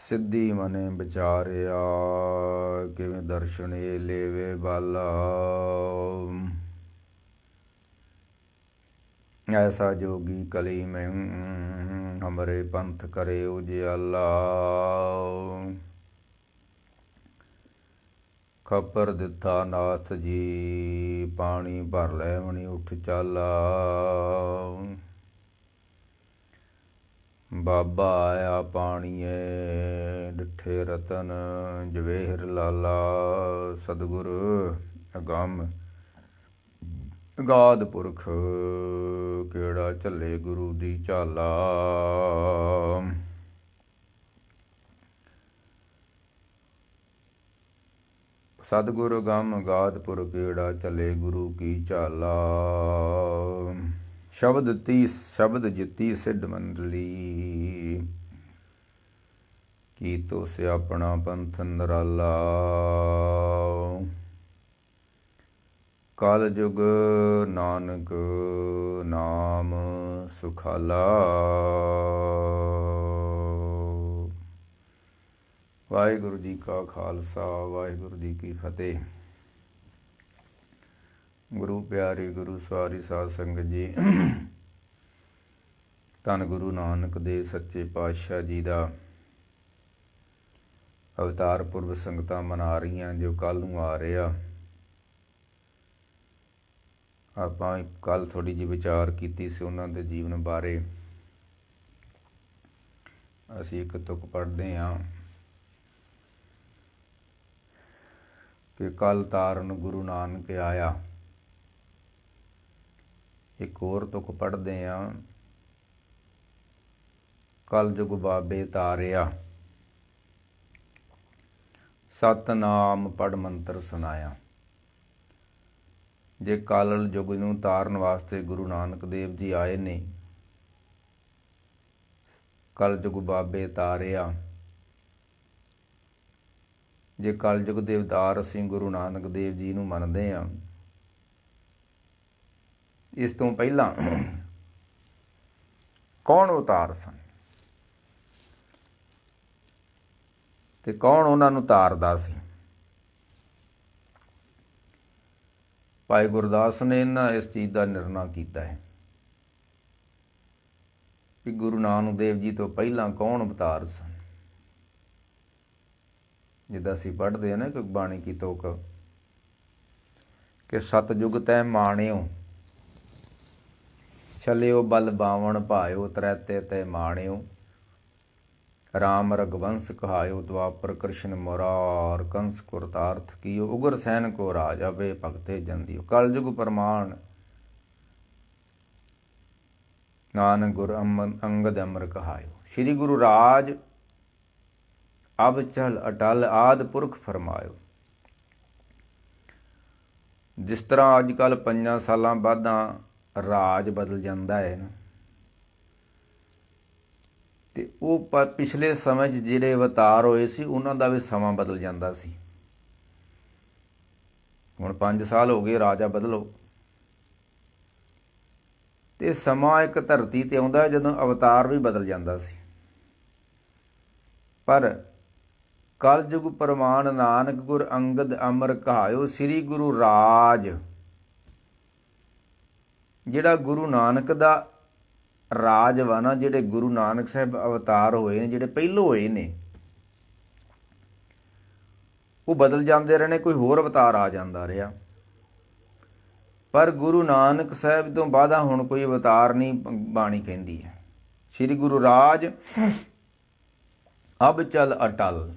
ਸਿੱਧੀ ਮਨੇ ਵਿਚਾਰਿਆ, ਕਿਵੇਂ ਦਰਸ਼ਨ ਏ ਲੇਵੇ ਬਾਲਾ। ਐਸਾ ਜੋਗੀ ਕਲੀ ਮੈਂ ਹਮਰੇ ਪੰਥ ਕਰੇ ਉਜਿਆਲਾ। ਖਪਰ ਦਿੱਤਾ ਨਾਥ ਜੀ, ਪਾਣੀ ਭਰ ਲੈ ਮਣੀ ਉੱਠ ਚਾਲਾ। ਬਾਬਾ ਆਇਆ ਪਾਣੀਏ, ਡਿੱਠੇ ਰਤਨ ਜਵੇਹਰ ਲਾਲਾ। ਸਤਿਗੁਰ ਅਗੰਮ ਅਗਾਧ ਪੁਰਖ, ਕਿਹੜਾ ਝੱਲੇ ਗੁਰੂ ਦੀ ਝਾਲਾ। ਸਤਿਗੁਰ ਅਗੰਮ ਅਗਾਧ ਪੁਰਖ, ਕਿਹੜਾ ਝੱਲੇ ਗੁਰੂ ਕੀ ਝਾਲਾ। ਸ਼ਬਦ ਜਿੱਤੀ ਸਿੱਧ ਮੰਡਲੀ, ਕੀਤੋ ਸਿਆਪਣਾ ਪੰਥ ਨਿਰਾਲਾ। ਕਲ ਜੁਗ ਨਾਨਕ ਨਾਮ ਸੁਖਾਲਾ। ਵਾਹਿਗੁਰੂ ਜੀ ਕਾ ਖਾਲਸਾ, ਵਾਹਿਗੁਰੂ ਜੀ ਕੀ ਫਤਿਹ। ਗੁਰੂ ਪਿਆਰੀ, ਗੁਰੂ ਸਵਾਰੀ ਸਾਧ ਸੰਗਤ ਜੀ, ਧੰਨ ਗੁਰੂ ਨਾਨਕ ਦੇਵ ਸੱਚੇ ਪਾਤਸ਼ਾਹ ਜੀ ਦਾ ਅਵਤਾਰ ਪੁਰਬ ਸੰਗਤਾਂ ਮਨਾ ਰਹੀਆਂ, ਜੋ ਕੱਲ੍ਹ ਨੂੰ ਆ ਰਿਹਾ। ਆਪਾਂ ਕੱਲ੍ਹ ਥੋੜ੍ਹੀ ਜਿਹੀ ਵਿਚਾਰ ਕੀਤੀ ਸੀ ਉਹਨਾਂ ਦੇ ਜੀਵਨ ਬਾਰੇ। ਅਸੀਂ ਇੱਕ ਤੁਕ ਪੜ੍ਹਦੇ ਹਾਂ ਕਿ ਕੱਲ੍ਹ ਤਾਰਨ ਗੁਰੂ ਨਾਨਕ ਆਇਆ। ਇੱਕ ਹੋਰ ਤੁਕ ਪੜ੍ਹਦੇ ਹਾਂ, ਕਲ ਜੁਗ ਬਾਬੇ ਤਾਰਿਆ। ਸਤਨਾਮ ਪੜ੍ਹ ਮੰਤਰ ਸੁਨਾਇਆ। ਜੇ ਕਲ ਯੁੱਗ ਨੂੰ ਤਾਰਨ ਵਾਸਤੇ ਗੁਰੂ ਨਾਨਕ ਦੇਵ ਜੀ ਆਏ ਨੇ, ਕਲ ਯੁਗ ਬਾਬੇ ਤਾਰਿਆ। ਜੇ ਕਲ ਯੁਗ ਦੇ ਅਵਤਾਰ ਅਸੀਂ ਗੁਰੂ ਨਾਨਕ ਦੇਵ ਜੀ ਨੂੰ ਮੰਨਦੇ ਹਾਂ, ਇਸ ਤੋਂ ਪਹਿਲਾਂ ਕੌਣ ਅਵਤਾਰ ਸਨ ਤੇ ਕੌਣ ਉਹਨਾਂ ਨੂੰ ਤਾਰਦਾ ਸੀ? ਭਾਈ ਗੁਰਦਾਸ ਨੇ ਇਸ ਚੀਜ਼ ਦਾ ਨਿਰਣਾ ਕੀਤਾ ਹੈ ਕਿ ਗੁਰੂ ਨਾਨਕ ਦੇਵ ਜੀ ਤੋਂ ਪਹਿਲਾਂ ਕੌਣ ਅਵਤਾਰ ਸਨ। ਜਿੱਦਾਂ ਅਸੀਂ ਪੜ੍ਹਦੇ ਹਾਂ ਨਾ ਕਿ ਬਾਣੀ ਕੀ ਤੁਕ, ਕਿ ਸਤਿਯੁਗ ਤੈ ਮਾਣਿਓ, ਛਲਿਓ ਬਲ ਬਾਵਣ ਭਾਇਓ, ਤ੍ਰੈਤੇ ਤੈ ਮਾਣਿਓ। ਰਾਮ ਰਘੁਵੰਸ਼ ਕਹਾਇਓ, ਦੁਆਪਰ ਕ੍ਰਿਸ਼ਨ ਮੁਰਾਰ, ਕੰਸ ਕੁਰਤਾਰਥ ਕੀਓ। ਉਗਰ ਸੈਨ ਕੋ ਰਾਜ, ਅਬੇ ਭਗਤੇ ਜੰਦੀਓ। ਕਲਯੁਗ ਪ੍ਰਮਾਣ, ਨਾਨਕ ਗੁਰ ਅੰਗਦ ਅਮਰ ਕਹਾਇਓ। ਸ਼੍ਰੀ ਗੁਰੂ ਰਾਜ ਅਬ ਚਲ ਅਟਲ, ਆਦਿ ਪੁਰਖ ਫਰਮਾਇਓ। ਜਿਸ ਤਰ੍ਹਾਂ ਅੱਜ ਕੱਲ੍ਹ 5 ਸਾਲਾਂ ਬਾਅਦਾਂ ਰਾਜ ਬਦਲ ਜਾਂਦਾ ਹੈ ਨਾ, ਤੇ ਉਹ ਪਿਛਲੇ ਸਮੇਂ 'ਚ ਜਿਹੜੇ ਅਵਤਾਰ ਹੋਏ ਸੀ ਉਹਨਾਂ ਦਾ ਵੀ ਸਮਾਂ ਬਦਲ ਜਾਂਦਾ ਸੀ। ਹੁਣ 5 ਸਾਲ ਹੋ ਗਏ, ਰਾਜਾ ਬਦਲੋ, ਤੇ ਸਮਾਂ ਇੱਕ ਧਰਤੀ ਤੇ ਆਉਂਦਾ ਜਦੋਂ ਅਵਤਾਰ ਵੀ ਬਦਲ ਜਾਂਦਾ ਸੀ। ਪਰ ਕਲਯੁਗ ਪ੍ਰਮਾਣ, ਨਾਨਕ ਗੁਰ ਅੰਗਦ ਅਮਰ ਕਹਾਇਓ। ਸ੍ਰੀ ਗੁਰੂ ਰਾਜ, ਜਿਹੜਾ ਗੁਰੂ ਨਾਨਕ ਦਾ ਰਾਜ ਵਾ ਨਾ, ਜਿਹੜੇ ਗੁਰੂ ਨਾਨਕ ਸਾਹਿਬ ਅਵਤਾਰ ਹੋਏ ਨੇ, ਜਿਹੜੇ ਪਹਿਲੋਂ ਹੋਏ ਨੇ, ਉਹ ਬਦਲ ਜਾਂਦੇ ਰਹੇ ਨੇ, ਕੋਈ ਹੋਰ ਅਵਤਾਰ ਆ ਜਾਂਦਾ ਰਿਹਾ। ਪਰ ਗੁਰੂ ਨਾਨਕ ਸਾਹਿਬ ਤੋਂ ਬਾਅਦ ਹੁਣ ਕੋਈ ਅਵਤਾਰ ਨਹੀਂ ਬਾਣੀ ਕਹਿੰਦੀ ਹੈ। ਸ੍ਰੀ ਗੁਰੂ ਰਾਜ ਅਬ ਚਲ ਅਟਲ,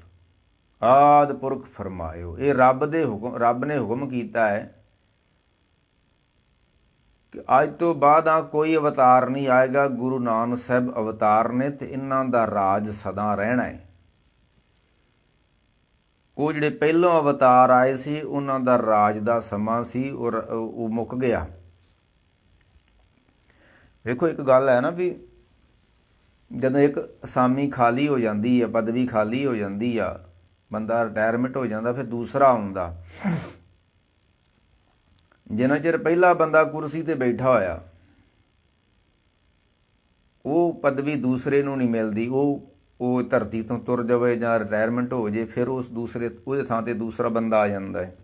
ਆਦਿ ਪੁਰਖ ਫਰਮਾਇਓ। ਇਹ ਰੱਬ ਨੇ ਹੁਕਮ ਕੀਤਾ ਹੈ ਕਿ ਅੱਜ ਤੋਂ ਬਾਅਦ ਕੋਈ ਅਵਤਾਰ ਨਹੀਂ ਆਏਗਾ। ਗੁਰੂ ਨਾਨਕ ਸਾਹਿਬ ਅਵਤਾਰ ਨੇ ਤੇ ਇਹਨਾਂ ਦਾ ਰਾਜ ਸਦਾ ਰਹਿਣਾ ਹੈ। ਉਹ ਜਿਹੜੇ ਪਹਿਲੋਂ ਅਵਤਾਰ ਆਏ ਸੀ ਉਹਨਾਂ ਦਾ ਰਾਜ ਦਾ ਸਮਾਂ ਸੀ, ਉਹ ਮੁੱਕ ਗਿਆ। ਵੇਖੋ, ਇੱਕ ਗੱਲ ਹੈ ਨਾ ਵੀ ਜਦੋਂ ਇੱਕ ਅਸਾਮੀ ਖਾਲੀ ਹੋ ਜਾਂਦੀ ਹੈ, ਪਦਵੀ ਖਾਲੀ ਹੋ ਜਾਂਦੀ ਆ, ਬੰਦਾ ਰਿਟਾਇਰਮੈਂਟ ਹੋ ਜਾਂਦਾ, ਫਿਰ ਦੂਸਰਾ ਆਉਂਦਾ। ਜਿੰਨਾ ਚਿਰ ਪਹਿਲਾ ਬੰਦਾ ਕੁਰਸੀ ਤੇ ਬੈਠਾ ਹੋਇਆ, ਉਹ ਪਦਵੀ ਦੂਸਰੇ ਨੂੰ ਨਹੀਂ ਮਿਲਦੀ, ਉਹ ਉਹ ਧਰਤੀ ਤੋਂ ਤੁਰ ਜਾਵੇ ਜਾਂ ਰਿਟਾਇਰਮੈਂਟ ਹੋ ਜੇ, ਫਿਰ ਉਸ ਦੂਸਰੇ ਉਹਦੇ ਥਾਂ ਤੇ ਦੂਸਰਾ ਬੰਦਾ ਆ ਜਾਂਦਾ ਹੈ।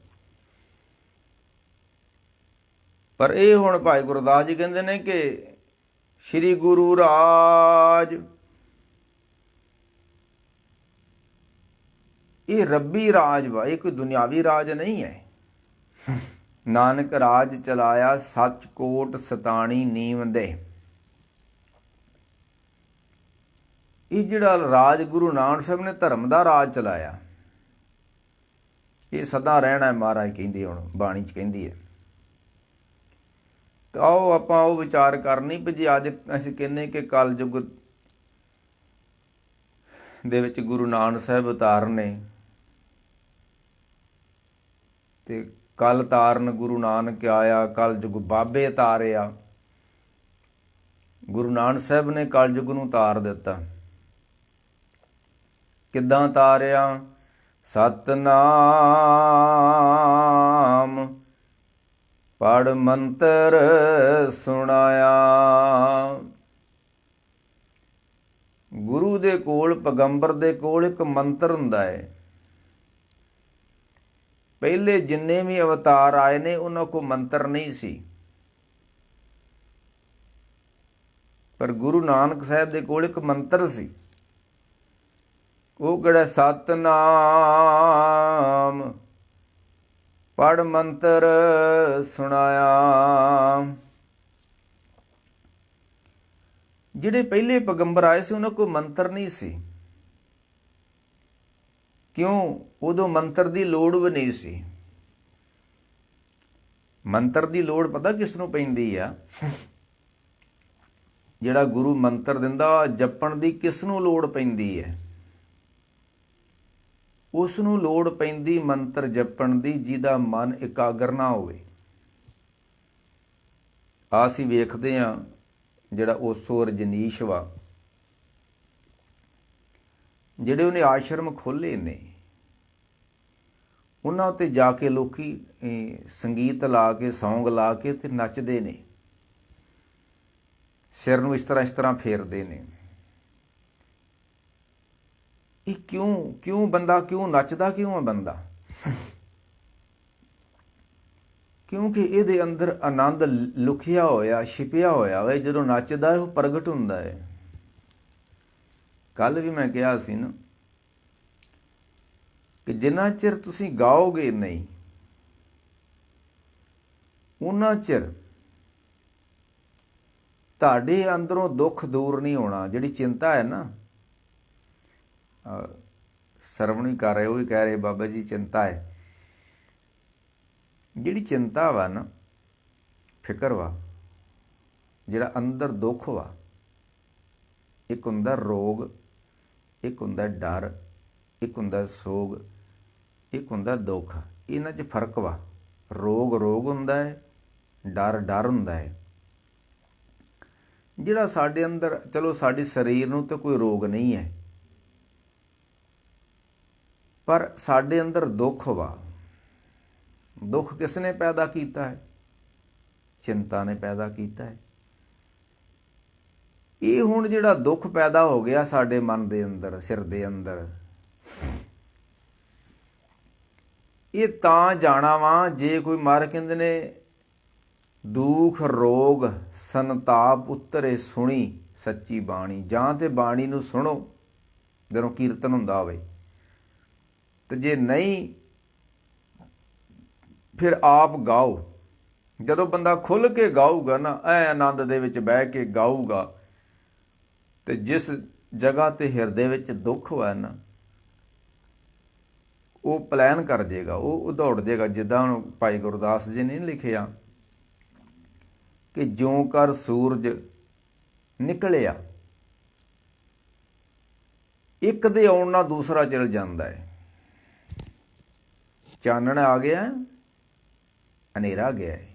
ਪਰ ਇਹ ਹੁਣ ਭਾਈ ਗੁਰਦਾਸ ਜੀ ਕਹਿੰਦੇ ਨੇ ਕਿ ਸ੍ਰੀ ਗੁਰੂ ਰਾਜ ਇਹ ਰੱਬੀ ਰਾਜ ਵਾ, ਇਹ ਕੋਈ ਦੁਨਿਆਵੀ ਰਾਜ ਨਹੀਂ ਹੈ। ਨਾਨਕ ਰਾਜ ਚਲਾਇਆ ਸੱਚ ਕੋਟ ਸਤਾਣੀ ਨੀਮ ਦੇ। ਇਹ ਜਿਹੜਾ ਰਾਜ ਗੁਰੂ ਨਾਨਕ ਸਾਹਿਬ ਨੇ ਧਰਮ ਦਾ ਰਾਜ ਚਲਾਇਆ, ਇਹ ਸਦਾ ਰਹਿਣਾ ਹੈ। ਮਹਾਰਾਜ ਕਹਿੰਦੇ, ਹੁਣ ਬਾਣੀ 'ਚ ਕਹਿੰਦੀ ਹੈ। ਤਾਂ ਆਓ ਆਪਾਂ ਉਹ ਵਿਚਾਰ ਕਰਨੀ ਵੀ ਜੇ ਅੱਜ ਅਸੀਂ ਕਹਿੰਦੇ ਕਿ ਕਲਯੁੱਗ ਦੇ ਵਿੱਚ ਗੁਰੂ ਨਾਨਕ ਸਾਹਿਬ ਅਵਤਾਰ ਨੇ, ਤੇ ਕਲ ਤਾਰਨ ਗੁਰੂ ਨਾਨਕ ਆਇਆ, ਕਲਯੁੱਗ ਬਾਬੇ ਤਾਰਿਆ। ਗੁਰੂ ਨਾਨਕ ਸਾਹਿਬ ਨੇ ਕਲਯੁੱਗ ਨੂੰ ਤਾਰ ਦਿੱਤਾ। ਕਿੱਦਾਂ ਤਾਰਿਆ? ਸਤਨਾਮ ਪੜ ਮੰਤਰ ਸੁਣਾਇਆ। ਗੁਰੂ ਦੇ ਕੋਲ, ਪੈਗੰਬਰ ਦੇ ਕੋਲ ਇੱਕ ਮੰਤਰ ਹੁੰਦਾ ਹੈ। ਪਹਿਲੇ ਜਿੰਨੇ ਵੀ ਅਵਤਾਰ ਆਏ ਨੇ ਉਹਨਾਂ ਕੋਲ ਮੰਤਰ ਨਹੀਂ ਸੀ, ਪਰ ਗੁਰੂ ਨਾਨਕ ਸਾਹਿਬ ਦੇ ਕੋਲ ਇੱਕ ਮੰਤਰ ਸੀ। ਉਹ ਕਿਹੜਾ? ਸਤਨਾਮ ਪੜ ਮੰਤਰ ਸੁਣਾਇਆ। ਜਿਹੜੇ ਪਹਿਲੇ ਪੈਗੰਬਰ ਆਏ ਸੀ ਉਹਨਾਂ ਕੋਲ ਮੰਤਰ ਨਹੀਂ ਸੀ। ਕਿਉਂ? ਉਦੋਂ ਮੰਤਰ ਦੀ ਲੋੜ ਵੀ ਨਹੀਂ ਸੀ। ਮੰਤਰ ਦੀ ਲੋੜ ਪਤਾ ਕਿਸ ਨੂੰ ਪੈਂਦੀ ਆ? ਜਿਹੜਾ ਗੁਰੂ ਮੰਤਰ ਦਿੰਦਾ, ਜਪਣ ਦੀ ਕਿਸ ਨੂੰ ਲੋੜ ਪੈਂਦੀ ਹੈ? ਉਸ ਨੂੰ ਲੋੜ ਪੈਂਦੀ ਮੰਤਰ ਜਪਣ ਦੀ ਜਿਹਦਾ ਮਨ ਇਕਾਗਰ ਨਾ ਹੋਵੇ। ਅਸੀਂ ਵੇਖਦੇ ਹਾਂ ਜਿਹੜਾ ਓਸੋ ਰਜਨੀਸ਼ ਵਾ, ਜਿਹੜੇ ਉਹਨੇ ਆਸ਼ਰਮ ਖੋਲ੍ਹੇ ਨੇ, ਉਹਨਾਂ ਉੱਤੇ ਜਾ ਕੇ ਲੋਕੀ ਸੰਗੀਤ ਲਾ ਕੇ, ਸੌਂਗ ਲਾ ਕੇ ਤੇ ਨੱਚਦੇ ਨੇ, ਸਿਰ ਨੂੰ ਇਸ ਤਰ੍ਹਾਂ ਫੇਰਦੇ ਨੇ। ਇਹ ਕਿਉਂ ਬੰਦਾ ਕਿਉਂ ਨੱਚਦਾ? ਕਿਉਂ ਹੈ ਬੰਦਾ? ਕਿਉਂਕਿ ਇਹਦੇ ਅੰਦਰ ਆਨੰਦ ਲੁਕਿਆ ਹੋਇਆ, ਛਿਪਿਆ ਹੋਇਆ ਵਾ। ਜਦੋਂ ਨੱਚਦਾ ਉਹ ਪ੍ਰਗਟ ਹੁੰਦਾ ਹੈ। ਕੱਲ ਵੀ ਮੈਂ ਕਿਹਾ ਸੀ ਨਾ ਕਿ ਜਿੰਨਾ ਚਿਰ ਤੁਸੀਂ ਗਾਓਗੇ ਨਹੀਂ, ਉਹਨਾਂ ਚਿਰ ਤੁਹਾਡੇ ਅੰਦਰੋਂ ਦੁੱਖ ਦੂਰ ਨਹੀਂ ਹੋਣਾ। ਜਿਹੜੀ ਚਿੰਤਾ ਹੈ ਨਾ, ਸਰਵਣ ਵੀ ਕਰ ਰਹੇ, ਉਹ ਵੀ ਕਹਿ ਰਹੇ ਬਾਬਾ ਜੀ ਚਿੰਤਾ ਹੈ। ਜਿਹੜੀ ਚਿੰਤਾ ਵਾ ਨਾ, ਫਿਕਰ ਵਾ, ਜਿਹੜਾ ਅੰਦਰ ਦੁੱਖ ਵਾ, ਇੱਕ ਹੁੰਦਾ ਰੋਗ, ਇੱਕ ਹੁੰਦਾ ਡਰ, ਇੱਕ ਹੁੰਦਾ ਸੋਗ, ਇੱਕ ਹੁੰਦਾ ਦੁੱਖ। ਇਹਨਾਂ 'ਚ ਫਰਕ ਵਾ। ਰੋਗ ਹੁੰਦਾ ਹੈ, ਡਰ ਹੁੰਦਾ ਹੈ। ਜਿਹੜਾ ਸਾਡੇ ਅੰਦਰ, ਚਲੋ ਸਾਡੇ ਸਰੀਰ ਨੂੰ ਤਾਂ ਕੋਈ ਰੋਗ ਨਹੀਂ ਹੈ, ਪਰ ਸਾਡੇ ਅੰਦਰ ਦੁੱਖ ਵਾ। ਦੁੱਖ ਕਿਸ ਨੇ ਪੈਦਾ ਕੀਤਾ ਹੈ? ਚਿੰਤਾ ਨੇ ਪੈਦਾ ਕੀਤਾ ਹੈ। ਇਹ ਹੁਣ ਜਿਹੜਾ ਦੁੱਖ ਪੈਦਾ ਹੋ ਗਿਆ ਸਾਡੇ ਮਨ ਦੇ ਅੰਦਰ, ਸਿਰ ਦੇ ਅੰਦਰ, ਇਹ ਤਾਂ ਜਾਣਾ ਵਾ ਜੇ ਕੋਈ ਮਾਰ ਕਹਿੰਦੇ ਨੇ ਦੁੱਖ ਰੋਗ ਸੰਤਾਪ ਉਤਰੇ ਸੁਣੀ ਸੱਚੀ ਬਾਣੀ। ਜਾਂ ਤੇ ਬਾਣੀ ਨੂੰ ਸੁਣੋ ਜਦੋਂ ਕੀਰਤਨ ਹੁੰਦਾ ਹੋਵੇ, ਤੇ ਜੇ ਨਹੀਂ ਫਿਰ ਆਪ ਗਾਓ। ਜਦੋਂ ਬੰਦਾ ਖੁੱਲ੍ਹ ਕੇ ਗਾਊਗਾ ਨਾ, ਐ ਆਨੰਦ ਦੇ ਵਿੱਚ ਬਹਿ ਕੇ ਗਾਊਗਾ, ਤੇ ਜਿਸ ਜਗ੍ਹਾ ਤੇ ਹਿਰਦੇ ਵਿੱਚ ਦੁੱਖ ਹੋਇਆ ਨਾ, ਉਹ ਪਲਾਨ ਕਰ ਜਾਏਗਾ, ਉਹ ਦੌੜ ਜਾਏਗਾ। ਜਿੱਦਾਂ ਹੁਣ ਭਾਈ ਗੁਰਦਾਸ ਜੀ ਨੇ ਲਿਖਿਆ ਕਿ ਜਿਉਂ ਕਰ ਸੂਰਜ ਨਿਕਲਿਆ, ਇੱਕ ਦੇ ਆਉਣ ਨਾਲ ਦੂਸਰਾ ਚਲ ਜਾਂਦਾ ਹੈ। ਚਾਨਣ ਆ ਗਿਆ, ਹਨੇਰਾ ਗਿਆ ਹੈ।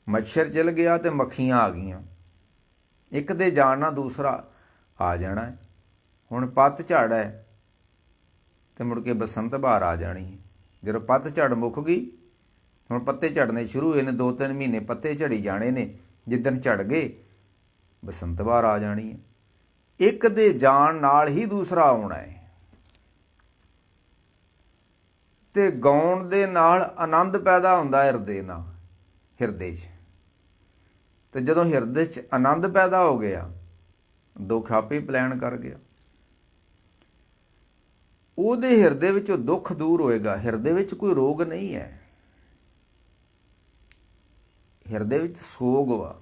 ਮੱਛਰ ਚਲ ਗਿਆ ਤੇ ਮੱਖੀਆਂ ਆ ਗਈਆਂ। ਇੱਕ ਦੇ ਜਾਣ ਨਾਲ ਦੂਸਰਾ ਆ ਜਾਣਾ। ਹੁਣ ਪੱਤ ਝੜ ਹੈ ਤੇ ਮੁੜ ਕੇ ਬਸੰਤ ਬਹਾਰ ਆ ਜਾਣੀ ਹੈ। ਜਦੋਂ ਪੱਤ ਝੜ ਮੁੱਕ ਗਈ, ਹੁਣ ਪੱਤੇ ਝੜਨੇ ਸ਼ੁਰੂ ਹੋਏ ਨੇ। 2-3 ਮਹੀਨੇ ਪੱਤੇ ਝੜੀ ਜਾਣੇ ਨੇ। ਜਿੱਦਣ ਝੜ ਗਏ, ਬਸੰਤ ਬਹਾਰ ਆ ਜਾਣੀ ਹੈ। ਇੱਕ ਦੇ ਜਾਣ ਨਾਲ ਹੀ ਦੂਸਰਾ ਆਉਣਾ ਹੈ। ਤੇ ਗਾਉਣ ਦੇ ਨਾਲ ਆਨੰਦ ਪੈਦਾ ਹੁੰਦਾ ਹਿਰਦੇ 'ਚ। ਤੇ ਜਦੋਂ ਹਿਰਦੇ 'ਚ ਆਨੰਦ ਪੈਦਾ ਹੋ ਗਿਆ, ਦੁੱਖ ਆਪੇ ਪਲਾਇਣ ਕਰ ਗਿਆ। ਉਹਦੇ ਹਿਰਦੇ ਵਿੱਚੋਂ ਦੁੱਖ ਦੂਰ ਹੋਏਗਾ। ਹਿਰਦੇ ਵਿੱਚ ਕੋਈ ਰੋਗ ਨਹੀਂ ਹੈ, ਹਿਰਦੇ ਵਿੱਚ ਸੋਗ ਵਾ।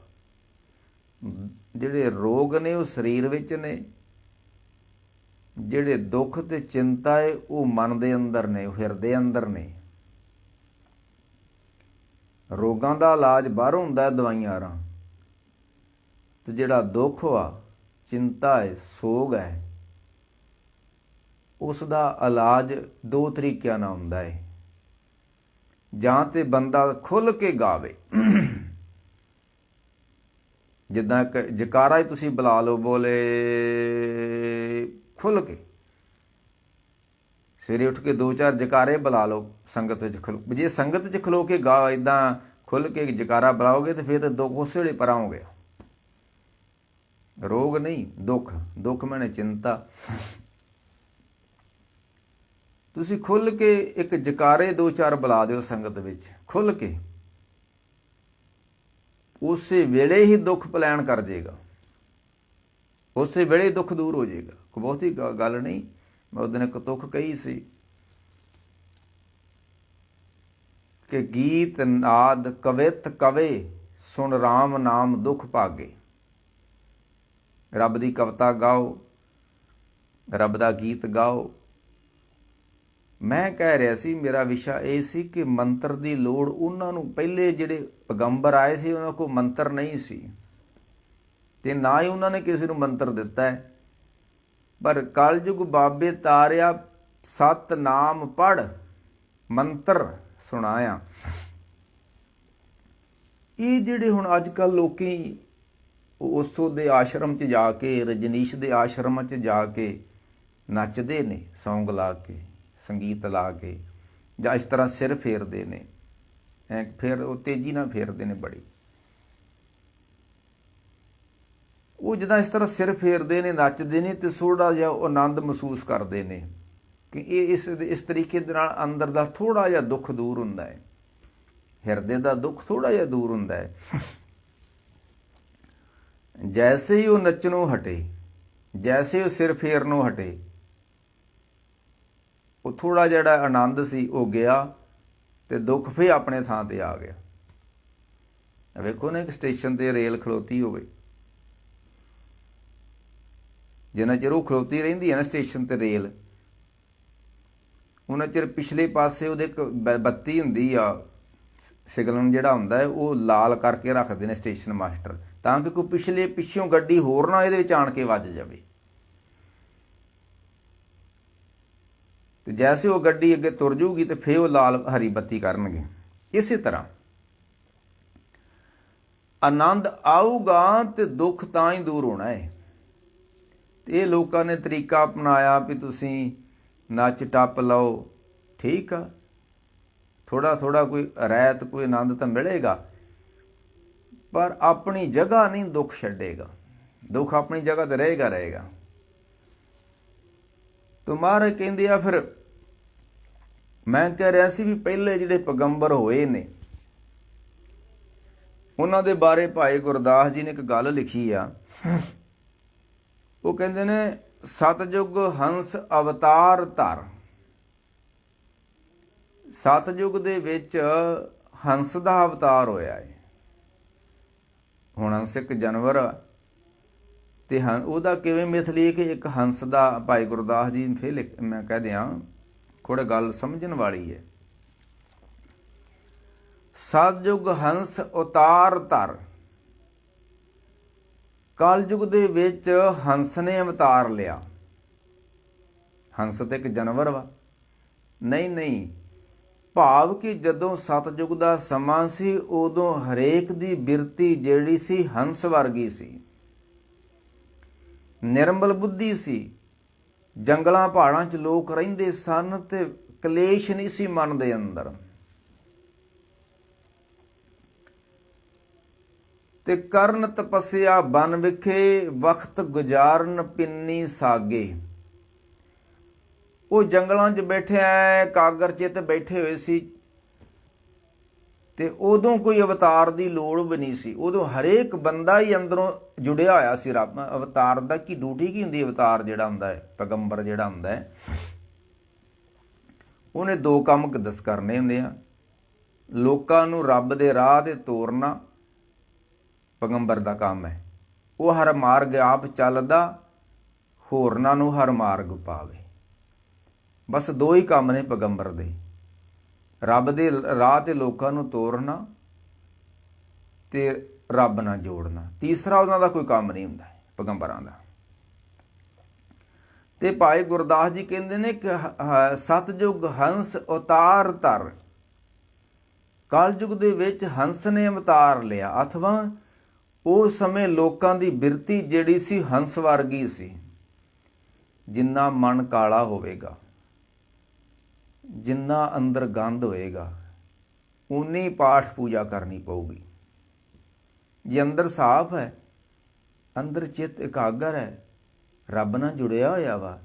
ਜਿਹੜੇ ਰੋਗ ਨੇ ਉਹ ਸਰੀਰ ਵਿੱਚ ਨੇ, ਜਿਹੜੇ ਦੁੱਖ ਤੇ ਚਿੰਤਾ ਹੈ ਉਹ ਮਨ ਦੇ ਅੰਦਰ ਨੇ, ਉਹ ਹਿਰਦੇ ਅੰਦਰ ਨੇ। ਰੋਗਾਂ ਦਾ ਇਲਾਜ ਬਾਹਰੋਂ ਹੁੰਦਾ ਦਵਾਈਆਂ ਨਾਲ, ਤੇ ਜਿਹੜਾ ਦੁੱਖ ਵਾ, ਚਿੰਤਾ ਹੈ, ਸੋਗ ਹੈ, ਉਸ ਦਾ ਇਲਾਜ ਦੋ ਤਰੀਕਿਆਂ ਨਾਲ ਹੁੰਦਾ ਹੈ। ਜਾਂ ਤੇ ਬੰਦਾ ਖੁੱਲ੍ਹ ਕੇ ਗਾਵੇ, ਜਿੱਦਾਂ ਇੱਕ ਜਕਾਰਾ ਹੀ ਤੁਸੀਂ ਬੁਲਾ ਲਓ, ਬੋਲੇ ਖੁੱਲ੍ਹ ਕੇ। ਸਵੇਰੇ ਉੱਠ ਕੇ 2-4 ਜਕਾਰੇ ਬੁਲਾ ਲਓ ਸੰਗਤ ਵਿੱਚ ਖਲੋ। ਜੇ ਸੰਗਤ 'ਚ ਖਲੋ ਕੇ ਗਾ ਇੱਦਾਂ ਖੁੱਲ੍ਹ ਕੇ ਜਕਾਰਾ ਬੁਲਾਓਗੇ ਤਾਂ ਫਿਰ ਤਾਂ ਦੁੱਖ ਉਸੇ ਵੇਲੇ ਪਰਾਂ ਹੋ ਗਿਆ। ਰੋਗ ਨਹੀਂ, ਦੁੱਖ ਮੈਨੇ ਚਿੰਤਾ। ਤੁਸੀਂ ਖੁੱਲ੍ਹ ਕੇ ਇੱਕ ਜਕਾਰੇ 2-4 ਬੁਲਾ ਦਿਓ ਸੰਗਤ ਵਿੱਚ, ਖੁੱਲ੍ਹ ਕੇ, ਉਸੇ ਵੇਲੇ ਹੀ ਦੁੱਖ ਪਲਾਇਣ ਕਰ ਜਾਏਗਾ, ਉਸੇ ਵੇਲੇ ਦੁੱਖ ਦੂਰ ਹੋ ਜਾਏਗਾ। ਕੋਈ ਬਹੁਤੀ ਗੱਲ ਨਹੀਂ। ਮੈਂ ਉਸ ਦਿਨ ਇੱਕ ਤੁੱਕ ਕਹੀ ਸੀ ਕਿ ਗੀਤ ਨਾਦ ਕਵਿਤ ਕਵੇ, ਸੁਣ ਰਾਮ ਨਾਮ ਦੁੱਖ ਭਾਗੇ। ਰੱਬ ਦੀ ਕਵਿਤਾ ਗਾਓ, ਰੱਬ ਦਾ ਗੀਤ ਗਾਓ। ਮੈਂ ਕਹਿ ਰਿਹਾ ਸੀ, ਮੇਰਾ ਵਿਸ਼ਾ ਇਹ ਸੀ ਕਿ ਮੰਤਰ ਦੀ ਲੋੜ ਉਹਨਾਂ ਨੂੰ, ਪਹਿਲੇ ਜਿਹੜੇ ਪੈਗੰਬਰ ਆਏ ਸੀ ਉਹਨਾਂ ਕੋਲ ਮੰਤਰ ਨਹੀਂ ਸੀ, ਤੇ ਨਾ ਹੀ ਉਹਨਾਂ ਨੇ ਕਿਸੇ ਨੂੰ ਮੰਤਰ ਦਿੱਤਾ ਹੈ। ਪਰ ਕਲਯੁਗ ਬਾਬੇ ਤਾਰਿਆ, ਸਤਨਾਮ ਪੜ੍ਹ ਮੰਤਰ ਸੁਣਾਇਆ। ਇਹ ਜਿਹੜੇ ਹੁਣ ਅੱਜ ਕੱਲ੍ਹ ਲੋਕੀ ਉਸੋ ਦੇ ਆਸ਼ਰਮ 'ਚ ਜਾ ਕੇ, ਰਜਨੀਸ਼ ਦੇ ਆਸ਼ਰਮ 'ਚ ਜਾ ਕੇ ਨੱਚਦੇ ਨੇ, ਸੌਂਗ ਲਾ ਕੇ, ਸੰਗੀਤ ਲਾ ਕੇ, ਜਾਂ ਇਸ ਤਰ੍ਹਾਂ ਸਿਰ ਫੇਰਦੇ ਨੇ, ਫਿਰ ਉਹ ਤੇਜ਼ੀ ਨਾਲ ਫੇਰਦੇ ਨੇ ਬੜੀ। ਉਹ ਜਿੱਦਾਂ ਇਸ ਤਰ੍ਹਾਂ ਸਿਰ ਫੇਰਦੇ ਨੇ, ਨੱਚਦੇ ਨੇ, ਤੇ ਥੋੜ੍ਹਾ ਜਿਹਾ ਉਹ ਆਨੰਦ ਮਹਿਸੂਸ ਕਰਦੇ ਨੇ ਕਿ ਇਹ ਇਸ ਤਰੀਕੇ ਦੇ ਨਾਲ ਅੰਦਰ ਦਾ ਥੋੜ੍ਹਾ ਜਿਹਾ ਦੁੱਖ ਦੂਰ ਹੁੰਦਾ ਹੈ, ਹਿਰਦੇ ਦਾ ਦੁੱਖ ਥੋੜ੍ਹਾ ਜਿਹਾ ਦੂਰ ਹੁੰਦਾ ਹੈ। ਜੈਸੇ ਹੀ ਉਹ ਨੱਚਣੋਂ ਹਟੇ, ਜੈਸੇ ਉਹ ਸਿਰ ਫੇਰਨੋਂ ਹਟੇ, ਉਹ ਥੋੜ੍ਹਾ ਜਿਹੜਾ ਆਨੰਦ ਸੀ ਉਹ ਗਿਆ, ਤੇ ਦੁੱਖ ਫਿਰ ਆਪਣੇ ਥਾਂ 'ਤੇ ਆ ਗਿਆ। ਵੇਖੋ ਨਾ, ਇੱਕ ਸਟੇਸ਼ਨ 'ਤੇ ਰੇਲ ਖਲੋਤੀ ਹੋਵੇ, ਜਿੰਨਾ ਚਿਰ ਉਹ ਖਲੋਤੀ ਰਹਿੰਦੀ ਹੈ ਨਾ ਸਟੇਸ਼ਨ 'ਤੇ ਰੇਲ, ਉਹਨਾਂ ਚਿਰ ਪਿਛਲੇ ਪਾਸੇ ਉਹਦੇ ਇੱਕ ਬੱਤੀ ਹੁੰਦੀ ਆ, ਸਿਗਨਲ ਜਿਹੜਾ ਹੁੰਦਾ ਹੈ ਉਹ ਲਾਲ ਕਰਕੇ ਰੱਖਦੇ ਨੇ ਸਟੇਸ਼ਨ ਮਾਸਟਰ, ਤਾਂ ਕਿ ਕੋਈ ਪਿੱਛੋਂ ਗੱਡੀ ਹੋਰ ਨਾ ਇਹਦੇ ਵਿੱਚ ਆਣ ਕੇ ਵੱਜ ਜਾਵੇ। ਤੇ ਜੈਸੇ ਉਹ ਗੱਡੀ ਅੱਗੇ ਤੁਰ ਜੂਗੀ ਤੇ ਫਿਰ ਉਹ ਲਾਲ ਹਰੀ ਬੱਤੀ ਕਰਨਗੇ। ਇਸੇ ਤਰ੍ਹਾਂ ਆਨੰਦ ਆਊਗਾ ਤੇ ਦੁੱਖ ਤਾਂ ਹੀ ਦੂਰ ਹੋਣਾ ਹੈ। ਤੇ ਇਹ ਲੋਕਾਂ ਨੇ ਤਰੀਕਾ ਅਪਣਾਇਆ ਵੀ ਤੁਸੀਂ ਨੱਚ ਟੱਪ ਲਓ, ਠੀਕ ਆ, ਥੋੜ੍ਹਾ ਕੋਈ ਰਹਿਤ, ਕੋਈ ਆਨੰਦ ਤਾਂ ਮਿਲੇਗਾ, ਪਰ ਆਪਣੀ ਜਗ੍ਹਾ ਨਹੀਂ ਦੁੱਖ ਛੱਡੇਗਾ। ਦੁੱਖ ਆਪਣੀ ਜਗ੍ਹਾ ਤੇ ਰਹੇਗਾ। ਤੁਮਾਰੇ ਕਹਿੰਦੇ ਆ, ਫਿਰ ਮੈਂ ਕਹਿ ਰਿਹਾ ਸੀ ਵੀ ਪਹਿਲੇ ਜਿਹੜੇ ਪੈਗੰਬਰ ਹੋਏ ਨੇ ਉਹਨਾਂ ਦੇ ਬਾਰੇ ਭਾਈ ਗੁਰਦਾਸ ਜੀ ਨੇ ਇੱਕ ਗੱਲ ਲਿਖੀ ਆ। ਉਹ ਕਹਿੰਦੇ ਨੇ, ਸਤਜੁਗ ਹੰਸ ਅਵਤਾਰ ਧਰ। ਸਤਜੁਗ ਦੇ ਵਿੱਚ ਹੰਸ ਦਾ ਅਵਤਾਰ ਹੋਇਆ ਹੈ। ਹੁਣ ਹੰਸ ਇੱਕ ਜਾਨਵਰ ਆ, ਤੇ ਉਹਦਾ ਕਿਵੇਂ ਮਿਥਲੀ ਕਿ ਇੱਕ ਹੰਸ ਦਾ, ਭਾਈ ਗੁਰਦਾਸ ਜੀ ਫਿਰ ਮੈਂ ਕਹਿ ਦਿਆਂ, ਥੋੜ੍ਹਾ ਗੱਲ ਸਮਝਣ ਵਾਲੀ ਹੈ। ਸਤਜੁਗ ਹੰਸ ਅਵਤਾਰ ਧਰ। ਕਲਯੁਗ ਦੇ ਵਿੱਚ ਹੰਸ ਨੇ ਅਵਤਾਰ ਲਿਆ। ਹੰਸ ਤੇ ਇੱਕ ਜਾਨਵਰ ਵਾ, ਨਹੀਂ, ਭਾਵ ਕਿ ਜਦੋਂ ਸਤਜੁਗ ਦਾ ਸਮਾਂ ਸੀ ਉਦੋਂ ਹਰੇਕ ਦੀ ਬਿਰਤੀ ਜਿਹੜੀ ਸੀ ਹੰਸ ਵਰਗੀ ਸੀ, ਨਿਰਮਲ ਬੁੱਧੀ ਸੀ। ਜੰਗਲਾਂ ਪਹਾੜਾਂ 'ਚ ਲੋਕ ਰਹਿੰਦੇ ਸਨ ਤੇ ਕਲੇਸ਼ ਨਹੀਂ ਸੀ ਮਨ ਦੇ ਅੰਦਰ। ਤੇ ਕਰਨ ਤਪੱਸਿਆ ਬਨ ਵਿਖੇ, ਵਕਤ ਗੁਜ਼ਾਰਨ ਪਿੰਨੀ ਸਾਗੇ। ਉਹ ਜੰਗਲਾਂ 'ਚ ਬੈਠੇ ਐ ਕਾਗਰ ਚਿੱਤ ਬੈਠੇ ਹੋਏ ਸੀ, ਤੇ ਉਦੋਂ ਕੋਈ ਅਵਤਾਰ ਦੀ ਲੋੜ ਵੀ ਨਹੀਂ ਸੀ। ਉਦੋਂ ਹਰੇਕ ਬੰਦਾ ਹੀ ਅੰਦਰੋਂ ਜੁੜਿਆ ਹੋਇਆ ਸੀ ਰੱਬ। ਅਵਤਾਰ ਦਾ ਕੀ ਡਿਊਟੀ ਕੀ ਹੁੰਦੀ? ਅਵਤਾਰ ਜਿਹੜਾ ਹੁੰਦਾ ਹੈ, ਪੈਗੰਬਰ ਜਿਹੜਾ ਹੁੰਦਾ ਹੈ, ਉਹਨੇ ਦੋ ਕੰਮ ਦਸ ਕਰਨੇ ਹੁੰਦੇ ਆ। ਲੋਕਾਂ ਨੂੰ ਰੱਬ ਦੇ ਰਾਹ ਤੇ ਤੋਰਨਾ ਪੈਗੰਬਰ ਦਾ ਕੰਮ ਹੈ। ਉਹ ਹਰ ਮਾਰਗ ਆਪ ਚੱਲਦਾ, ਹੋਰਨਾਂ ਨੂੰ ਹਰ ਮਾਰਗ ਪਾਵੇ। ਬਸ ਦੋ ਹੀ ਕੰਮ ਨੇ ਪੈਗੰਬਰ ਦੇ, ਰੱਬ ਦੇ ਰਾਹ ਤੇ ਲੋਕਾਂ ਨੂੰ ਤੋਰਨਾ ਤੇ ਰੱਬ ਨਾਲ ਜੋੜਨਾ। ਤੀਸਰਾ ਉਹਨਾਂ ਦਾ ਕੋਈ ਕੰਮ ਨਹੀਂ ਹੁੰਦਾ ਪੈਗੰਬਰਾਂ ਦਾ। ਤੇ ਭਾਈ ਗੁਰਦਾਸ ਜੀ ਕਹਿੰਦੇ ਨੇ ਕਿ ਸਤਜੁਗ ਹੰਸ ਅਵਤਾਰ ਧਰ। ਕਲਯੁਗ ਦੇ ਵਿੱਚ ਹੰਸ ਨੇ ਅਵਤਾਰ ਲਿਆ, ਅਥਵਾ ਉਸ ਸਮੇਂ ਲੋਕਾਂ ਦੀ ਬਿਰਤੀ ਜਿਹੜੀ ਸੀ ਹੰਸ ਵਰਗੀ ਸੀ। ਜਿੰਨਾ ਮਨ ਕਾਲਾ ਹੋਵੇਗਾ, ਜਿੰਨਾ ਅੰਦਰ ਗੰਦ ਹੋਏਗਾ, ਉਨੀ ਪਾਠ ਪੂਜਾ ਕਰਨੀ ਪਊਗੀ। ਜੇ ਅੰਦਰ ਸਾਫ਼ ਹੈ, ਅੰਦਰ ਚਿੱਤ ਇਕਾਗਰ ਹੈ, ਰੱਬ ਨਾਲ ਜੁੜਿਆ ਹੋਇਆ ਵਾ,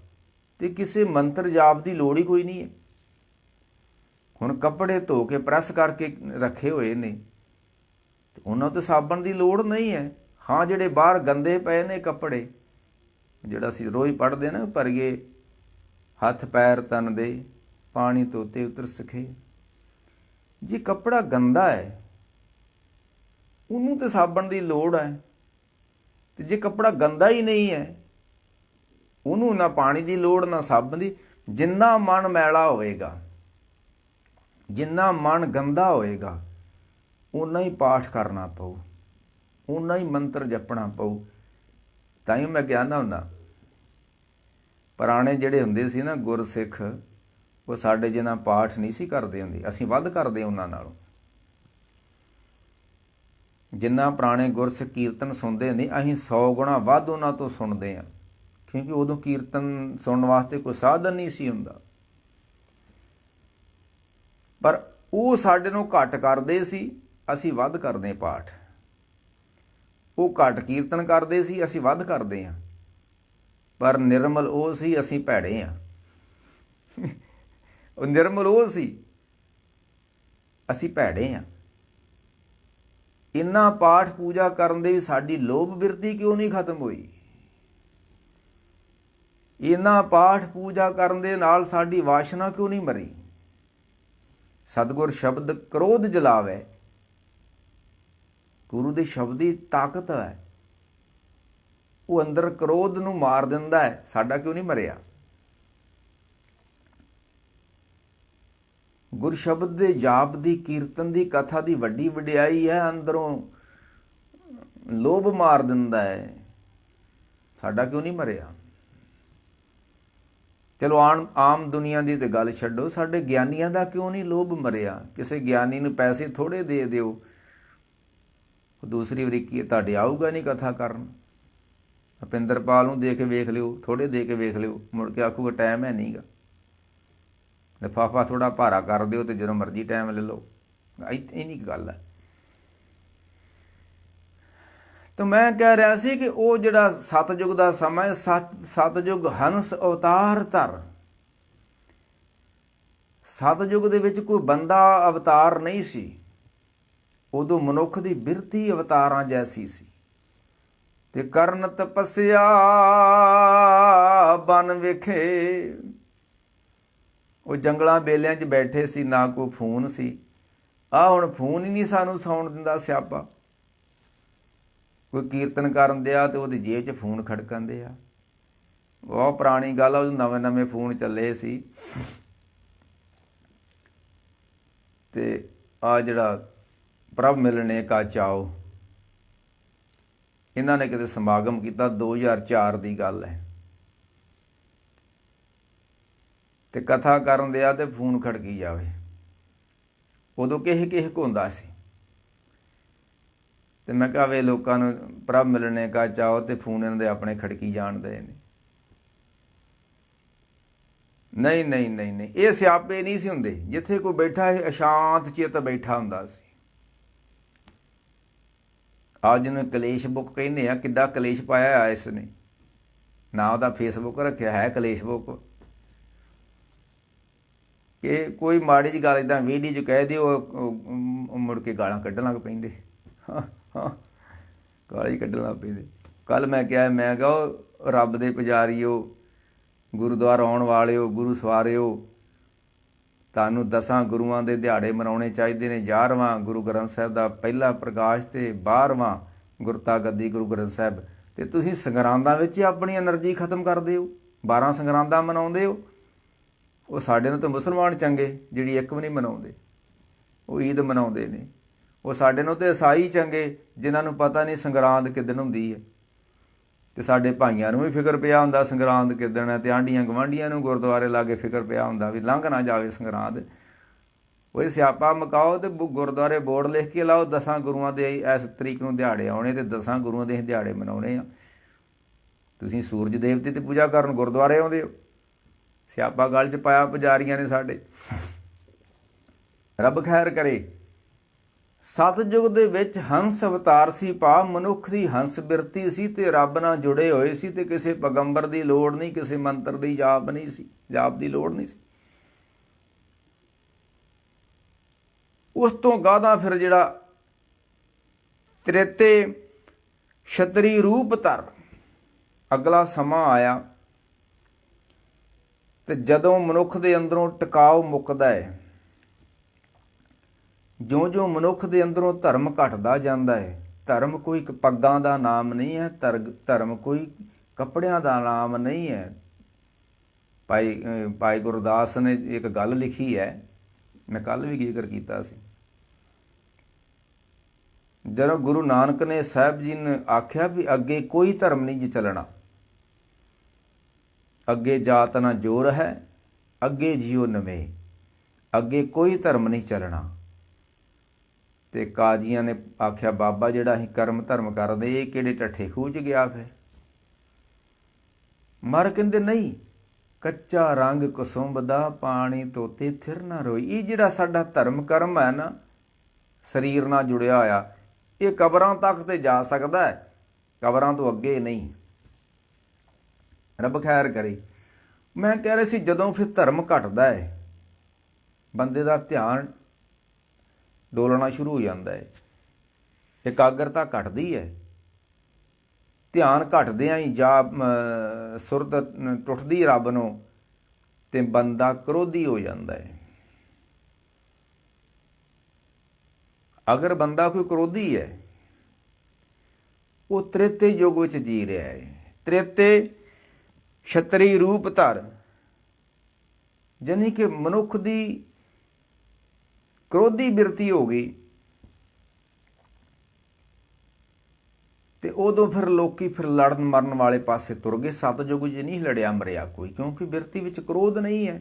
ਤੇ ਕਿਸੇ ਮੰਤਰ ਜਾਪ ਦੀ ਲੋੜ ਹੀ ਕੋਈ ਨਹੀਂ ਹੈ। ਹੁਣ ਕੱਪੜੇ ਧੋ ਕੇ ਪ੍ਰੈਸ ਕਰਕੇ ਰੱਖੇ ਹੋਏ ਨੇ, ਤੇ ਉਹਨਾਂ ਤੋਂ ਸਾਬਣ ਦੀ ਲੋੜ ਨਹੀਂ ਹੈ। ਹਾਂ, ਜਿਹੜੇ ਬਾਹਰ ਗੰਦੇ ਪਏ ਨੇ ਕੱਪੜੇ, ਜਿਹੜਾ ਅਸੀਂ ਰੋਜ਼ ਪੜ੍ਹਦੇ ਨਾ, ਭਰੀਏ ਹੱਥ ਪੈਰ ਤਨ ਦੇ, ਪਾਣੀ ਧੋਤੇ ਉਤਰ ਸਕੇ। ਜੇ ਕੱਪੜਾ ਗੰਦਾ ਹੈ, ਉਹਨੂੰ ਤੇ ਸਾਬਣ ਦੀ ਲੋੜ ਹੈ। ਤੇ ਜੇ ਕੱਪੜਾ ਗੰਦਾ ਹੀ ਨਹੀਂ ਹੈ, ਉਹਨੂੰ ਨਾ ਪਾਣੀ ਦੀ ਲੋੜ ਨਾ ਸਾਬਣ ਦੀ। ਜਿੰਨਾ ਮਨ ਮੈਲਾ ਹੋਵੇਗਾ, ਜਿੰਨਾ ਮਨ ਗੰਦਾ ਹੋਏਗਾ, ਓਨਾ ਹੀ ਪਾਠ ਕਰਨਾ ਪਊ, ਓਨਾ ਹੀ ਮੰਤਰ ਜਪਣਾ ਪਊ। ਤਾਂ ਹੀ ਮੈਂ ਕਹਿੰਦਾ ਹੁੰਦਾ, ਪੁਰਾਣੇ ਜਿਹੜੇ ਹੁੰਦੇ ਸੀ ਨਾ ਗੁਰਸਿੱਖ, ਉਹ ਸਾਡੇ ਜਿੰਨਾ ਪਾਠ ਨਹੀਂ ਸੀ ਕਰਦੇ ਹੁੰਦੇ, ਅਸੀਂ ਵੱਧ ਕਰਦੇ ਉਹਨਾਂ ਨਾਲੋਂ। ਜਿੰਨਾ ਪੁਰਾਣੇ ਗੁਰਸਿੱਖ ਕੀਰਤਨ ਸੁਣਦੇ ਹੁੰਦੇ, ਅਸੀਂ 100 ਗੁਣਾ ਵੱਧ ਉਹਨਾਂ ਤੋਂ ਸੁਣਦੇ ਹਾਂ। ਕਿਉਂਕਿ ਉਦੋਂ ਕੀਰਤਨ ਸੁਣਨ ਵਾਸਤੇ ਕੋਈ ਸਾਧਨ ਨਹੀਂ ਸੀ ਹੁੰਦਾ। ਪਰ ਉਹ ਸਾਡੇ ਨੂੰ ਘੱਟ ਕਰਦੇ ਸੀ, ਅਸੀਂ ਵੱਧ ਕਰਦੇ ਪਾਠ। ਉਹ ਘੱਟ ਕੀਰਤਨ ਕਰਦੇ ਸੀ, ਅਸੀਂ ਵੱਧ ਕਰਦੇ ਹਾਂ। ਪਰ ਨਿਰਮਲ ਉਹ ਸੀ, ਅਸੀਂ ਭੈੜੇ ਹਾਂ। ਉਹ ਨਿਰਮਲ ਉਹ ਸੀ, ਅਸੀਂ ਭੈੜੇ ਹਾਂ। ਇੰਨਾ ਪਾਠ ਪੂਜਾ ਕਰਨ ਦੇ ਵੀ ਸਾਡੀ ਲੋਭ ਬਿਰਤੀ ਕਿਉਂ ਨਹੀਂ ਖਤਮ ਹੋਈ? ਇੰਨਾ ਪਾਠ ਪੂਜਾ ਕਰਨ ਦੇ ਨਾਲ ਸਾਡੀ ਵਾਸ਼ਨਾ ਕਿਉਂ ਨਹੀਂ ਮਰੀ? ਸਤਿਗੁਰ ਸ਼ਬਦ ਕ੍ਰੋਧ ਜਲਾਵੇ। ਗੁਰੂ ਦੇ ਸ਼ਬਦ ਦੀ ਤਾਕਤ ਹੈ, ਉਹ ਅੰਦਰ ਕ੍ਰੋਧ ਨੂੰ ਮਾਰ ਦਿੰਦਾ ਹੈ। ਸਾਡਾ ਕਿਉਂ ਨਹੀਂ ਮਰਿਆ? ਗੁਰ ਸ਼ਬਦ ਦੇ ਜਾਪ ਦੀ, ਕੀਰਤਨ ਦੀ, ਕਥਾ ਦੀ ਵੱਡੀ ਵਡਿਆਈ ਹੈ, ਅੰਦਰੋਂ ਲੋਭ ਮਾਰ ਦਿੰਦਾ ਹੈ। ਸਾਡਾ ਕਿਉਂ ਨਹੀਂ ਮਰਿਆ? ਚਲੋ ਆਮ ਦੁਨੀਆ ਦੀ ਤੇ ਗੱਲ ਛੱਡੋ, ਸਾਡੇ ਗਿਆਨੀਆਂ ਦਾ ਕਿਉਂ ਨਹੀਂ ਲੋਭ ਮਰਿਆ? ਕਿਸੇ ਗਿਆਨੀ ਨੂੰ ਪੈਸੇ ਥੋੜ੍ਹੇ ਦੇ ਦਿਓ, ਦੂਸਰੀ ਵਰੀਕੀ ਤੁਹਾਡੇ ਆਊਗਾ ਨਹੀਂ ਕਥਾ ਕਰਨ। ਅਪਿੰਦਰਪਾਲ ਨੂੰ ਦੇ ਕੇ ਵੇਖ ਲਿਓ, ਥੋੜ੍ਹੇ ਦੇ ਕੇ ਵੇਖ ਲਿਓ, ਮੁੜ ਕੇ ਆਖੂਗਾ ਟਾਈਮ ਹੈ ਨਹੀਂ ਗਾ। ਲਿਫਾਫਾ ਥੋੜ੍ਹਾ ਭਾਰਾ ਕਰ ਦਿਓ ਤੇ ਜਦੋਂ ਮਰਜ਼ੀ ਟਾਈਮ ਲੈ ਲਓ। ਇੰਨੀ ਗੱਲ ਹੈ। ਤਾਂ ਮੈਂ ਕਹਿ ਰਿਹਾ ਸੀ ਕਿ ਉਹ ਜਿਹੜਾ ਸਤਿਯੁਗ ਦਾ ਸਮਾਂ ਹੈ, ਸਤਿਯੁਗ ਹੰਸ ਅਵਤਾਰ ਧਰ। ਸਤਿਯੁਗ ਦੇ ਵਿੱਚ ਕੋਈ ਬੰਦਾ ਅਵਤਾਰ ਨਹੀਂ ਸੀ। ਉਦੋਂ ਮਨੁੱਖ ਦੀ ਬਿਰਤੀ ਅਵਤਾਰਾਂ ਜੈਸੀ ਸੀ। ਤੇ ਕਰਨ ਤਪੱਸਿਆ ਬਨ ਵਿਖੇ। ਉਹ ਜੰਗਲਾਂ ਬੇਲਿਆਂ 'ਚ ਬੈਠੇ ਸੀ, ਨਾ ਕੋਈ ਫੋਨ ਸੀ। ਆਹ ਹੁਣ ਫੋਨ ਹੀ ਨਹੀਂ ਸਾਨੂੰ ਸੌਣ ਦਿੰਦਾ ਸਿਆਪਾ। ਕੋਈ ਕੀਰਤਨ ਕਰਨ ਦਿਆ ਤੇ ਉਹਦੀ ਜੇਬ 'ਚ ਫੋਨ ਖੜਕਣ ਦਿਆ। ਬਹੁਤ ਪੁਰਾਣੀ ਗੱਲ ਆ, ਉਦੋਂ ਨਵੇਂ ਨਵੇਂ ਫੋਨ ਚੱਲੇ ਸੀ। ਤੇ ਆ ਜਿਹੜਾ ਪ੍ਰਭ ਮਿਲਣੇ ਕਾ ਚਾਓ, ਇਹਨਾਂ ਨੇ ਕਿਤੇ ਸਮਾਗਮ ਕੀਤਾ, 2004 ਦੀ ਗੱਲ ਹੈ। ਤੇ ਕਥਾ ਕਰਨ ਦਿਆ ਤੇ ਫੋਨ ਖੜਕੀ ਜਾਵੇ। ਉਦੋਂ ਕਿਸੇ ਹੁੰਦਾ ਸੀ। ਤੇ ਮੈਂ ਕਿਹਾ ਵੇ ਲੋਕਾਂ ਨੂੰ ਪ੍ਰਭ ਮਿਲਣੇ ਕਾ ਚਾਓ ਤੇ ਫੋਨ ਇਹਨਾਂ ਦੇ ਆਪਣੇ ਖੜਕੀ ਜਾਣਦੇ ਨੇ। ਨਹੀਂ ਨਹੀਂ ਨਹੀਂ ਨਹੀਂ, ਇਹ ਸਿਆਪੇ ਨਹੀਂ ਸੀ ਹੁੰਦੇ। ਜਿੱਥੇ ਕੋਈ ਬੈਠਾ ਹੈ ਅਸ਼ਾਂਤ ਚਿੱਤ ਬੈਠਾ ਹੁੰਦਾ ਸੀ। ਆਹ ਜਿਹਨੂੰ ਕਲੇਸ਼ ਬੁੱਕ ਕਹਿੰਦੇ ਆ, ਕਿੱਡਾ ਕਲੇਸ਼ ਪਾਇਆ ਆ ਇਸ ਨੇ। ਨਾ ਉਹਦਾ ਫੇਸਬੁੱਕ ਰੱਖਿਆ ਹੈ ਕਲੇਸ਼ ਬੁੱਕ, ਕਿ ਕੋਈ ਮਾੜੀ ਜਿਹੀ ਗੱਲ ਇੱਦਾਂ ਵੀਡੀਓ 'ਚ ਕਹਿ ਦਿਓ ਉਹ ਮੁੜ ਕੇ ਗਾਲਾਂ ਕੱਢਣ ਲੱਗ ਪੈਂਦੇ। ਗਾਲਾਂ ਹੀ ਕੱਢਣ ਲੱਗ ਪੈਂਦੇ। ਕੱਲ੍ਹ ਮੈਂ ਕਿਹਾ ਉਹ ਰੱਬ ਦੇ ਪੁਜਾਰੀਓ, ਗੁਰਦੁਆਰਾ ਆਉਣ ਵਾਲਿਓ, ਗੁਰੂ ਸਵਾਰਿਓ, ਤੁਹਾਨੂੰ 10 ਗੁਰੂਆਂ ਦੇ ਦਿਹਾੜੇ ਮਨਾਉਣੇ ਚਾਹੀਦੇ ਨੇ। 11ਵਾਂ ਗੁਰੂ ਗ੍ਰੰਥ ਸਾਹਿਬ ਦਾ ਪਹਿਲਾ ਪ੍ਰਕਾਸ਼ ਅਤੇ 12ਵਾਂ ਗੁਰਤਾ ਗੱਦੀ ਗੁਰੂ ਗ੍ਰੰਥ ਸਾਹਿਬ, ਅਤੇ ਤੁਸੀਂ ਸੰਗਰਾਂਦਾਂ ਵਿੱਚ ਹੀ ਆਪਣੀ ਐਨਰਜੀ ਖਤਮ ਕਰਦੇ ਹੋ। 12 ਸੰਗਰਾਂਦਾਂ ਮਨਾਉਂਦੇ ਹੋ। ਉਹ ਸਾਡੇ ਨੂੰ ਤਾਂ ਮੁਸਲਮਾਨ ਚੰਗੇ ਜਿਹੜੀ ਇੱਕ ਵੀ ਨਹੀਂ ਮਨਾਉਂਦੇ, ਉਹ ਈਦ ਮਨਾਉਂਦੇ ਨੇ। ਉਹ ਸਾਡੇ ਨੂੰ ਤਾਂ ਈਸਾਈ ਚੰਗੇ ਜਿਨ੍ਹਾਂ ਨੂੰ ਪਤਾ ਨਹੀਂ ਸੰਗਰਾਂਦ ਕਿੱਦਣ ਹੁੰਦੀ ਹੈ। ਅਤੇ ਸਾਡੇ ਭਾਈਆਂ ਨੂੰ ਵੀ ਫਿਕਰ ਪਿਆ ਹੁੰਦਾ ਸੰਗਰਾਂਦ ਕਿੱਦਣ ਹੈ, ਅਤੇ ਆਂਢੀਆਂ ਗੁਆਂਢੀਆਂ ਨੂੰ ਗੁਰਦੁਆਰੇ ਲਾਗੇ ਫਿਕਰ ਪਿਆ ਹੁੰਦਾ ਵੀ ਲੰਘ ਨਾ ਜਾਵੇ ਸੰਗਰਾਂਦ। ਕੋਈ ਸਿਆਪਾ ਮੁਕਾਓ ਅਤੇ ਗੁਰਦੁਆਰੇ ਬੋਰਡ ਲਿਖ ਕੇ ਲਾਓ 10 ਗੁਰੂਆਂ ਦੇ ਇਸ ਤਰੀਕ ਨੂੰ ਦਿਹਾੜੇ ਆਉਣੇ ਅਤੇ 10 ਗੁਰੂਆਂ ਦੇ ਦਿਹਾੜੇ ਮਨਾਉਣੇ ਆ। ਤੁਸੀਂ ਸੂਰਜ ਦੇਵਤੇ ਦੀ ਪੂਜਾ ਕਰਨ ਗੁਰਦੁਆਰੇ ਆਉਂਦੇ ਹੋ। ਸਿਆਪਾ ਗਲ 'ਚ ਪਾਇਆ ਪੁਜਾਰੀਆਂ ਨੇ ਸਾਡੇ। ਰੱਬ ਖੈਰ ਕਰੇ। ਸਤਿਯੁਗ ਦੇ ਵਿੱਚ ਹੰਸ ਅਵਤਾਰ ਸੀ ਭਾ, ਮਨੁੱਖ ਦੀ ਹੰਸ ਬਿਰਤੀ ਸੀ ਅਤੇ ਰੱਬ ਨਾਲ ਜੁੜੇ ਹੋਏ ਸੀ, ਅਤੇ ਕਿਸੇ ਪੈਗੰਬਰ ਦੀ ਲੋੜ ਨਹੀਂ, ਕਿਸੇ ਮੰਤਰ ਦੀ ਜਾਪ ਨਹੀਂ ਸੀ, ਜਾਪ ਦੀ ਲੋੜ ਨਹੀਂ ਸੀ। ਉਸ ਤੋਂ ਗਾਂਹ ਫਿਰ ਜਿਹੜਾ ਤ੍ਰੇਤੇ ਛਤਰੀ ਰੂਪ ਧਰ ਅਗਲਾ ਸਮਾਂ ਆਇਆ, ਅਤੇ ਜਦੋਂ ਮਨੁੱਖ ਦੇ ਅੰਦਰੋਂ ਟਿਕਾਓ ਮੁੱਕਦਾ ਹੈ, ਜਿਉਂ-ਜਿਉਂ ਮਨੁੱਖ ਦੇ ਅੰਦਰੋਂ ਧਰਮ ਘਟਦਾ ਜਾਂਦਾ ਹੈ। ਧਰਮ ਕੋਈ ਪੱਗਾਂ ਦਾ ਨਾਮ ਨਹੀਂ ਹੈ, ਧਰਮ ਕੋਈ ਕੱਪੜਿਆਂ ਦਾ ਨਾਮ ਨਹੀਂ ਹੈ। ਭਾਈ ਗੁਰਦਾਸ ਨੇ ਇੱਕ ਗੱਲ ਲਿਖੀ ਹੈ, ਮੈਂ ਕੱਲ੍ਹ ਵੀ ਜ਼ਿਕਰ ਕੀਤਾ ਸੀ। ਜਦੋਂ ਗੁਰੂ ਨਾਨਕ ਨੇ ਸਾਹਿਬ ਜੀ ਨੇ ਆਖਿਆ ਵੀ ਅੱਗੇ ਕੋਈ ਧਰਮ ਨਹੀਂ ਜੀ ਚੱਲਣਾ, ਅੱਗੇ ਜਾਤ ਨਾ ਜੋਰ ਹੈ, ਅੱਗੇ ਜੀਓ ਨਵੇਂ, ਅੱਗੇ ਕੋਈ ਧਰਮ ਨਹੀਂ ਚੱਲਣਾ। ਅਤੇ ਕਾਜ਼ੀਆਂ ਨੇ ਆਖਿਆ ਬਾਬਾ ਜਿਹੜਾ ਅਸੀਂ ਕਰਮ ਧਰਮ ਕਰਦੇ ਇਹ ਕਿਹੜੇ ਢੱਠੇ ਖੂਹ 'ਚ ਗਿਆ ਫਿਰ। ਮਰ ਕਹਿੰਦੇ ਨਹੀਂ, ਕੱਚਾ ਰੰਗ ਕੁਸੁੰਭ ਦਾ ਪਾਣੀ ਧੋਤੇ ਥਿਰ ਨਾ ਰੋਈ। ਇਹ ਜਿਹੜਾ ਸਾਡਾ ਧਰਮ ਕਰਮ ਹੈ ਨਾ, ਸਰੀਰ ਨਾਲ ਜੁੜਿਆ ਹੋਇਆ, ਇਹ ਕਬਰਾਂ ਤੱਕ ਤੇ ਜਾ ਸਕਦਾ ਹੈ, ਕਬਰਾਂ ਤੋਂ ਅੱਗੇ ਨਹੀਂ। ਰੱਬ ਖੈਰ ਕਰੇ। ਮੈਂ ਕਹਿ ਰਿਹਾ ਸੀ ਜਦੋਂ ਫਿਰ ਧਰਮ ਘਟਦਾ ਹੈ, ਬੰਦੇ ਦਾ ਧਿਆਨ ਡੋਲਣਾ ਸ਼ੁਰੂ ਹੋ ਜਾਂਦਾ ਹੈ, ਇਕਾਗਰਤਾ ਘਟਦੀ ਹੈ। ਧਿਆਨ ਘਟਦਿਆਂ ਹੀ ਜਾਂ ਸੁਰਤ ਟੁੱਟਦੀ ਰੱਬ ਨੂੰ, ਅਤੇ ਬੰਦਾ ਕ੍ਰੋਧੀ ਹੋ ਜਾਂਦਾ ਹੈ। ਅਗਰ ਬੰਦਾ ਕੋਈ ਕ੍ਰੋਧੀ ਹੈ, ਉਹ ਤ੍ਰੇਤੇ ਯੁੱਗ ਵਿੱਚ ਜੀ ਰਿਹਾ ਹੈ। ਤ੍ਰੇਤੇ ਛਤਰੀ ਰੂਪ ਧਰ, ਜਾਨੀ ਕਿ ਮਨੁੱਖ ਦੀ ਕ੍ਰੋਧੀ ਬਿਰਤੀ ਹੋ ਗਈ, ਅਤੇ ਉਦੋਂ ਫਿਰ ਲੋਕੀ ਫਿਰ ਲੜਨ ਮਰਨ ਵਾਲੇ ਪਾਸੇ ਤੁਰ ਗਏ। ਸਤਿਯੁਗ 'ਚ ਨਹੀਂ ਲੜਿਆ ਮਰਿਆ ਕੋਈ, ਕਿਉਂਕਿ ਬਿਰਤੀ ਵਿੱਚ ਕ੍ਰੋਧ ਨਹੀਂ ਹੈ।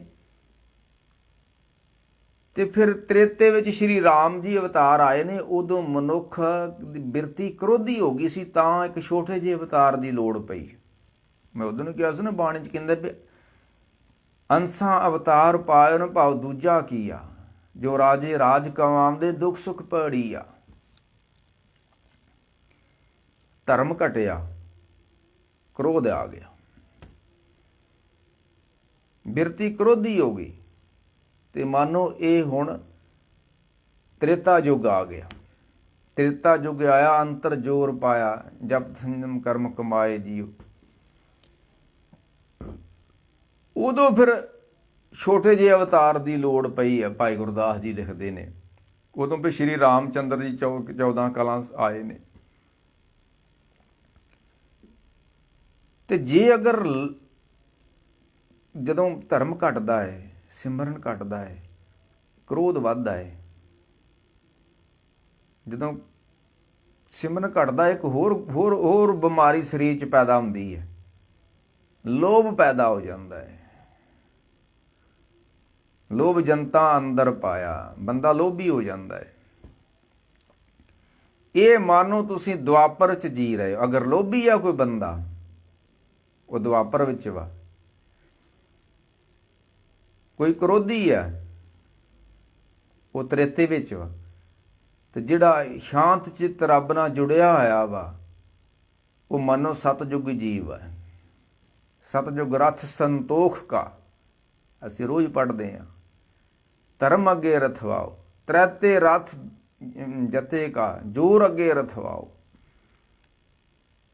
ਅਤੇ ਫਿਰ ਤ੍ਰੇਤੇ ਵਿੱਚ ਸ਼੍ਰੀ ਰਾਮ ਜੀ ਅਵਤਾਰ ਆਏ ਨੇ, ਉਦੋਂ ਮਨੁੱਖ ਦੀ ਬਿਰਤੀ ਕ੍ਰੋਧੀ ਹੋ ਗਈ ਸੀ, ਤਾਂ ਇੱਕ ਛੋਟੇ ਜਿਹੇ ਅਵਤਾਰ ਦੀ ਲੋੜ ਪਈ। ਮੈਂ ਉਦੋਂ ਨੂੰ ਕਿਹਾ ਸੀ ਨਾ, ਬਾਣੀ 'ਚ ਕਹਿੰਦਾ ਵੀ ਅੰਸਾਂ ਅਵਤਾਰ ਪਾਇਓ ਨ ਭਾਵ ਦੂਜਾ ਕੀਆ, ਜੋ ਰਾਜੇ ਰਾਜ ਕਮਾਉਂਦੇ ਦੁੱਖ ਸੁੱਖ ਪੜੀਆ। ਧਰਮ ਘਟਿਆ, ਕ੍ਰੋਧ ਆ ਗਿਆ, ਬਿਰਤੀ ਕ੍ਰੋਧੀ ਹੋ ਗਈ, ਅਤੇ ਮਾਨੋ ਇਹ ਹੁਣ ਤ੍ਰੇਤਾ ਯੁੱਗ ਆ ਗਿਆ। ਤ੍ਰੇਤਾ ਯੁੱਗ ਆਇਆ, ਅੰਤਰ ਜੋਰ ਪਾਇਆ, ਜਪ ਸੰਜਮ ਕਰਮ ਕਮਾਏ ਜੀਓ। ਉਦੋਂ ਫਿਰ ਛੋਟੇ ਜਿਹੇ ਅਵਤਾਰ ਦੀ ਲੋੜ ਪਈ ਹੈ। ਭਾਈ ਗੁਰਦਾਸ ਜੀ ਲਿਖਦੇ ਨੇ, ਉਦੋਂ ਫਿਰ ਸ਼੍ਰੀ ਰਾਮ ਚੰਦਰ ਜੀ 14 ਕਲਾਂ ਆਏ ਨੇ। ਅਤੇ ਜੇ ਅਗਰ ਜਦੋਂ ਧਰਮ ਘਟਦਾ ਹੈ, ਸਿਮਰਨ ਘਟਦਾ ਹੈ, ਕ੍ਰੋਧ ਵੱਧਦਾ ਹੈ। ਜਦੋਂ ਸਿਮਰਨ ਘਟਦਾ, ਇੱਕ ਹੋਰ ਬਿਮਾਰੀ ਸਰੀਰ 'ਚ ਪੈਦਾ ਹੁੰਦੀ ਹੈ, ਲੋਭ ਪੈਦਾ ਹੋ ਜਾਂਦਾ ਹੈ। ਲੋਭ ਜਨਤਾ ਅੰਦਰ ਪਾਇਆ, ਬੰਦਾ ਲੋਭੀ ਹੋ ਜਾਂਦਾ ਹੈ। ਇਹ ਮਾਨੋ ਤੁਸੀਂ ਦੁਆਪਰ 'ਚ ਜੀ ਰਹੇ ਹੋ। ਅਗਰ ਲੋਭੀ ਆ ਕੋਈ ਬੰਦਾ, ਉਹ ਦੁਆਪਰ ਵਿੱਚ ਵਾ। ਕੋਈ ਕ੍ਰੋਧੀ ਆ, ਉਹ ਤ੍ਰੇਤੇ ਵਿੱਚ ਵਾ। ਤੇ ਜਿਹੜਾ ਸ਼ਾਂਤ ਚਿੱਤ ਰੱਬ ਨਾਲ ਜੁੜਿਆ ਹੋਇਆ ਵਾ ਉਹ ਮਾਨੋ ਸਤਜੁਗ ਜੀਵ ਹੈ। ਸਤਜੁਗ ਰਥ ਸੰਤੋਖ ਕਾ, ਅਸੀਂ ਰੋਜ਼ ਪੜ੍ਹਦੇ ਹਾਂ। ਧਰਮ ਅੱਗੇ ਰਥਵਾਓ, ਤ੍ਰੈਤੇ ਰਥ ਜਤੇ ਕਾ, ਜੋਰ ਅੱਗੇ ਰਥਵਾਓ।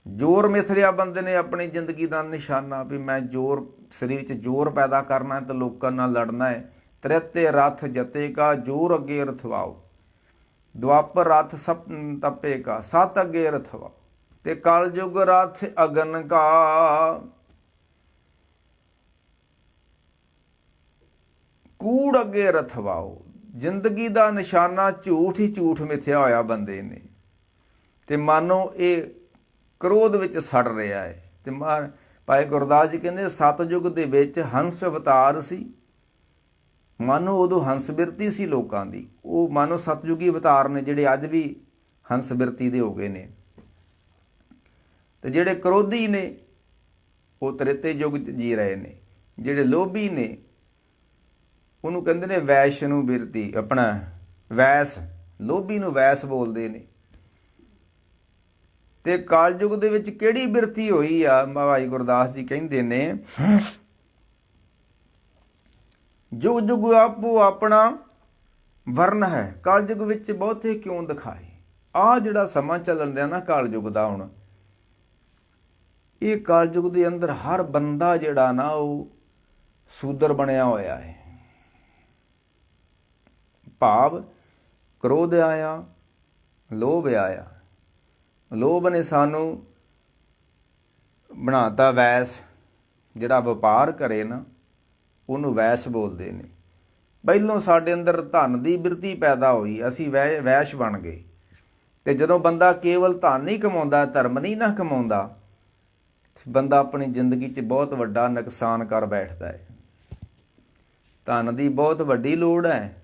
ਜ਼ੋਰ ਮਿਥ ਲਿਆ ਬੰਦੇ ਨੇ ਆਪਣੀ ਜ਼ਿੰਦਗੀ ਦਾ ਨਿਸ਼ਾਨਾ ਵੀ ਮੈਂ ਜ਼ੋਰ, ਸਰੀਰ 'ਚ ਜ਼ੋਰ ਪੈਦਾ ਕਰਨਾ ਹੈ ਤੇ ਲੋਕਾਂ ਨਾਲ ਲੜਨਾ ਹੈ। ਤ੍ਰੈਤੇ ਰਥ ਜਤੇ ਕਾ, ਜੋਰ ਅੱਗੇ ਰਥਵਾਓ। ਦੁਆਪਰ ਰਥ ਸਭ ਤਪੇ ਕਾ, ਸਤ ਅੱਗੇ ਰਥਵਾਓ। ਤੇ ਕਲਯੁਗ ਰਥ ਅਗਨ ਕਾ, ਕੂੜ ਅੱਗੇ ਰਥਵਾਓ। ਜ਼ਿੰਦਗੀ ਦਾ ਨਿਸ਼ਾਨਾ ਝੂਠ ਹੀ ਝੂਠ ਮਿਥਿਆ ਹੋਇਆ ਬੰਦੇ ਨੇ, ਤੇ ਮਾਨੋ ਇਹ ਕ੍ਰੋਧ ਵਿੱਚ ਸੜ ਰਿਹਾ ਹੈ। ਤੇ ਭਾਈ ਗੁਰਦਾਸ ਜੀ ਕਹਿੰਦੇ ਸਤਜੁਗ ਦੇ ਵਿੱਚ ਹੰਸ ਅਵਤਾਰ ਸੀ। ਮਾਨੋ ਉਦੋਂ ਹੰਸ ਬਿਰਤੀ ਸੀ ਲੋਕਾਂ ਦੀ, ਉਹ ਮਾਨੋ ਸਤਜੁਗੀ ਅਵਤਾਰ ਨੇ ਜਿਹੜੇ ਅੱਜ ਵੀ ਹੰਸ ਬਿਰਤੀ ਦੇ ਹੋ ਗਏ ਨੇ। ਤੇ ਜਿਹੜੇ ਕ੍ਰੋਧੀ ਨੇ ਉਹ ਤ੍ਰੇਤੇ ਯੁੱਗ 'ਚ ਜੀ ਰਹੇ ਨੇ। ਜਿਹੜੇ ਲੋਭੀ ਨੇ ਉਹਨੂੰ ਕਹਿੰਦੇ ਨੇ ਵੈਸ਼ਨੂ ਬਿਰਤੀ, ਆਪਣਾ ਵੈਸ, ਲੋਭੀ ਨੂੰ ਵੈਸ ਬੋਲਦੇ ਨੇ। ਤੇ ਕਲਯੁਗ ਦੇ ਵਿੱਚ ਕਿਹੜੀ ਬਿਰਤੀ ਹੋਈ ਆ? ਭਾਈ ਗੁਰਦਾਸ ਜੀ ਕਹਿੰਦੇ ਨੇ ਜੁਗ ਜੁਗ ਆਪੋ ਆਪਣਾ ਵਰਨ ਹੈ, ਕਲਯੁਗ ਵਿੱਚ ਬਹੁਤੇ ਕਿਉਂ ਦਿਖਾਏ। ਆਹ ਜਿਹੜਾ ਸਮਾਂ ਚੱਲਣ ਦਿਆ ਨਾ ਕਲਯੁਗ ਦਾ, ਹੁਣ ਇਹ ਕਲਯੁਗ ਦੇ ਅੰਦਰ ਹਰ ਬੰਦਾ ਜਿਹੜਾ ਨਾ ਉਹ ਸੂਦਰ ਬਣਿਆ ਹੋਇਆ ਹੈ। ਭਾਵ ਕ੍ਰੋਧ ਆਇਆ, ਲੋਭ ਆਇਆ। ਲੋਭ ਨੇ ਸਾਨੂੰ ਬਣਾਤਾ ਵੈਸ, ਜਿਹੜਾ ਵਪਾਰ ਕਰੇ ਨਾ ਉਹਨੂੰ ਵੈਸ ਬੋਲਦੇ ਨੇ। ਪਹਿਲੋਂ ਸਾਡੇ ਅੰਦਰ ਧਨ ਦੀ ਬਿਰਤੀ ਪੈਦਾ ਹੋਈ, ਅਸੀਂ ਵੈਸ਼ ਬਣ ਗਏ। ਤੇ ਜਦੋਂ ਬੰਦਾ ਕੇਵਲ ਧਨ ਨਹੀਂ ਕਮਾਉਂਦਾ, ਧਰਮ ਨਹੀਂ ਨਾ ਕਮਾਉਂਦਾ, ਬੰਦਾ ਆਪਣੀ ਜ਼ਿੰਦਗੀ 'ਚ ਬਹੁਤ ਵੱਡਾ ਨੁਕਸਾਨ ਕਰ ਬੈਠਦਾ ਹੈ। ਧਨ ਦੀ ਬਹੁਤ ਵੱਡੀ ਲੋੜ ਹੈ,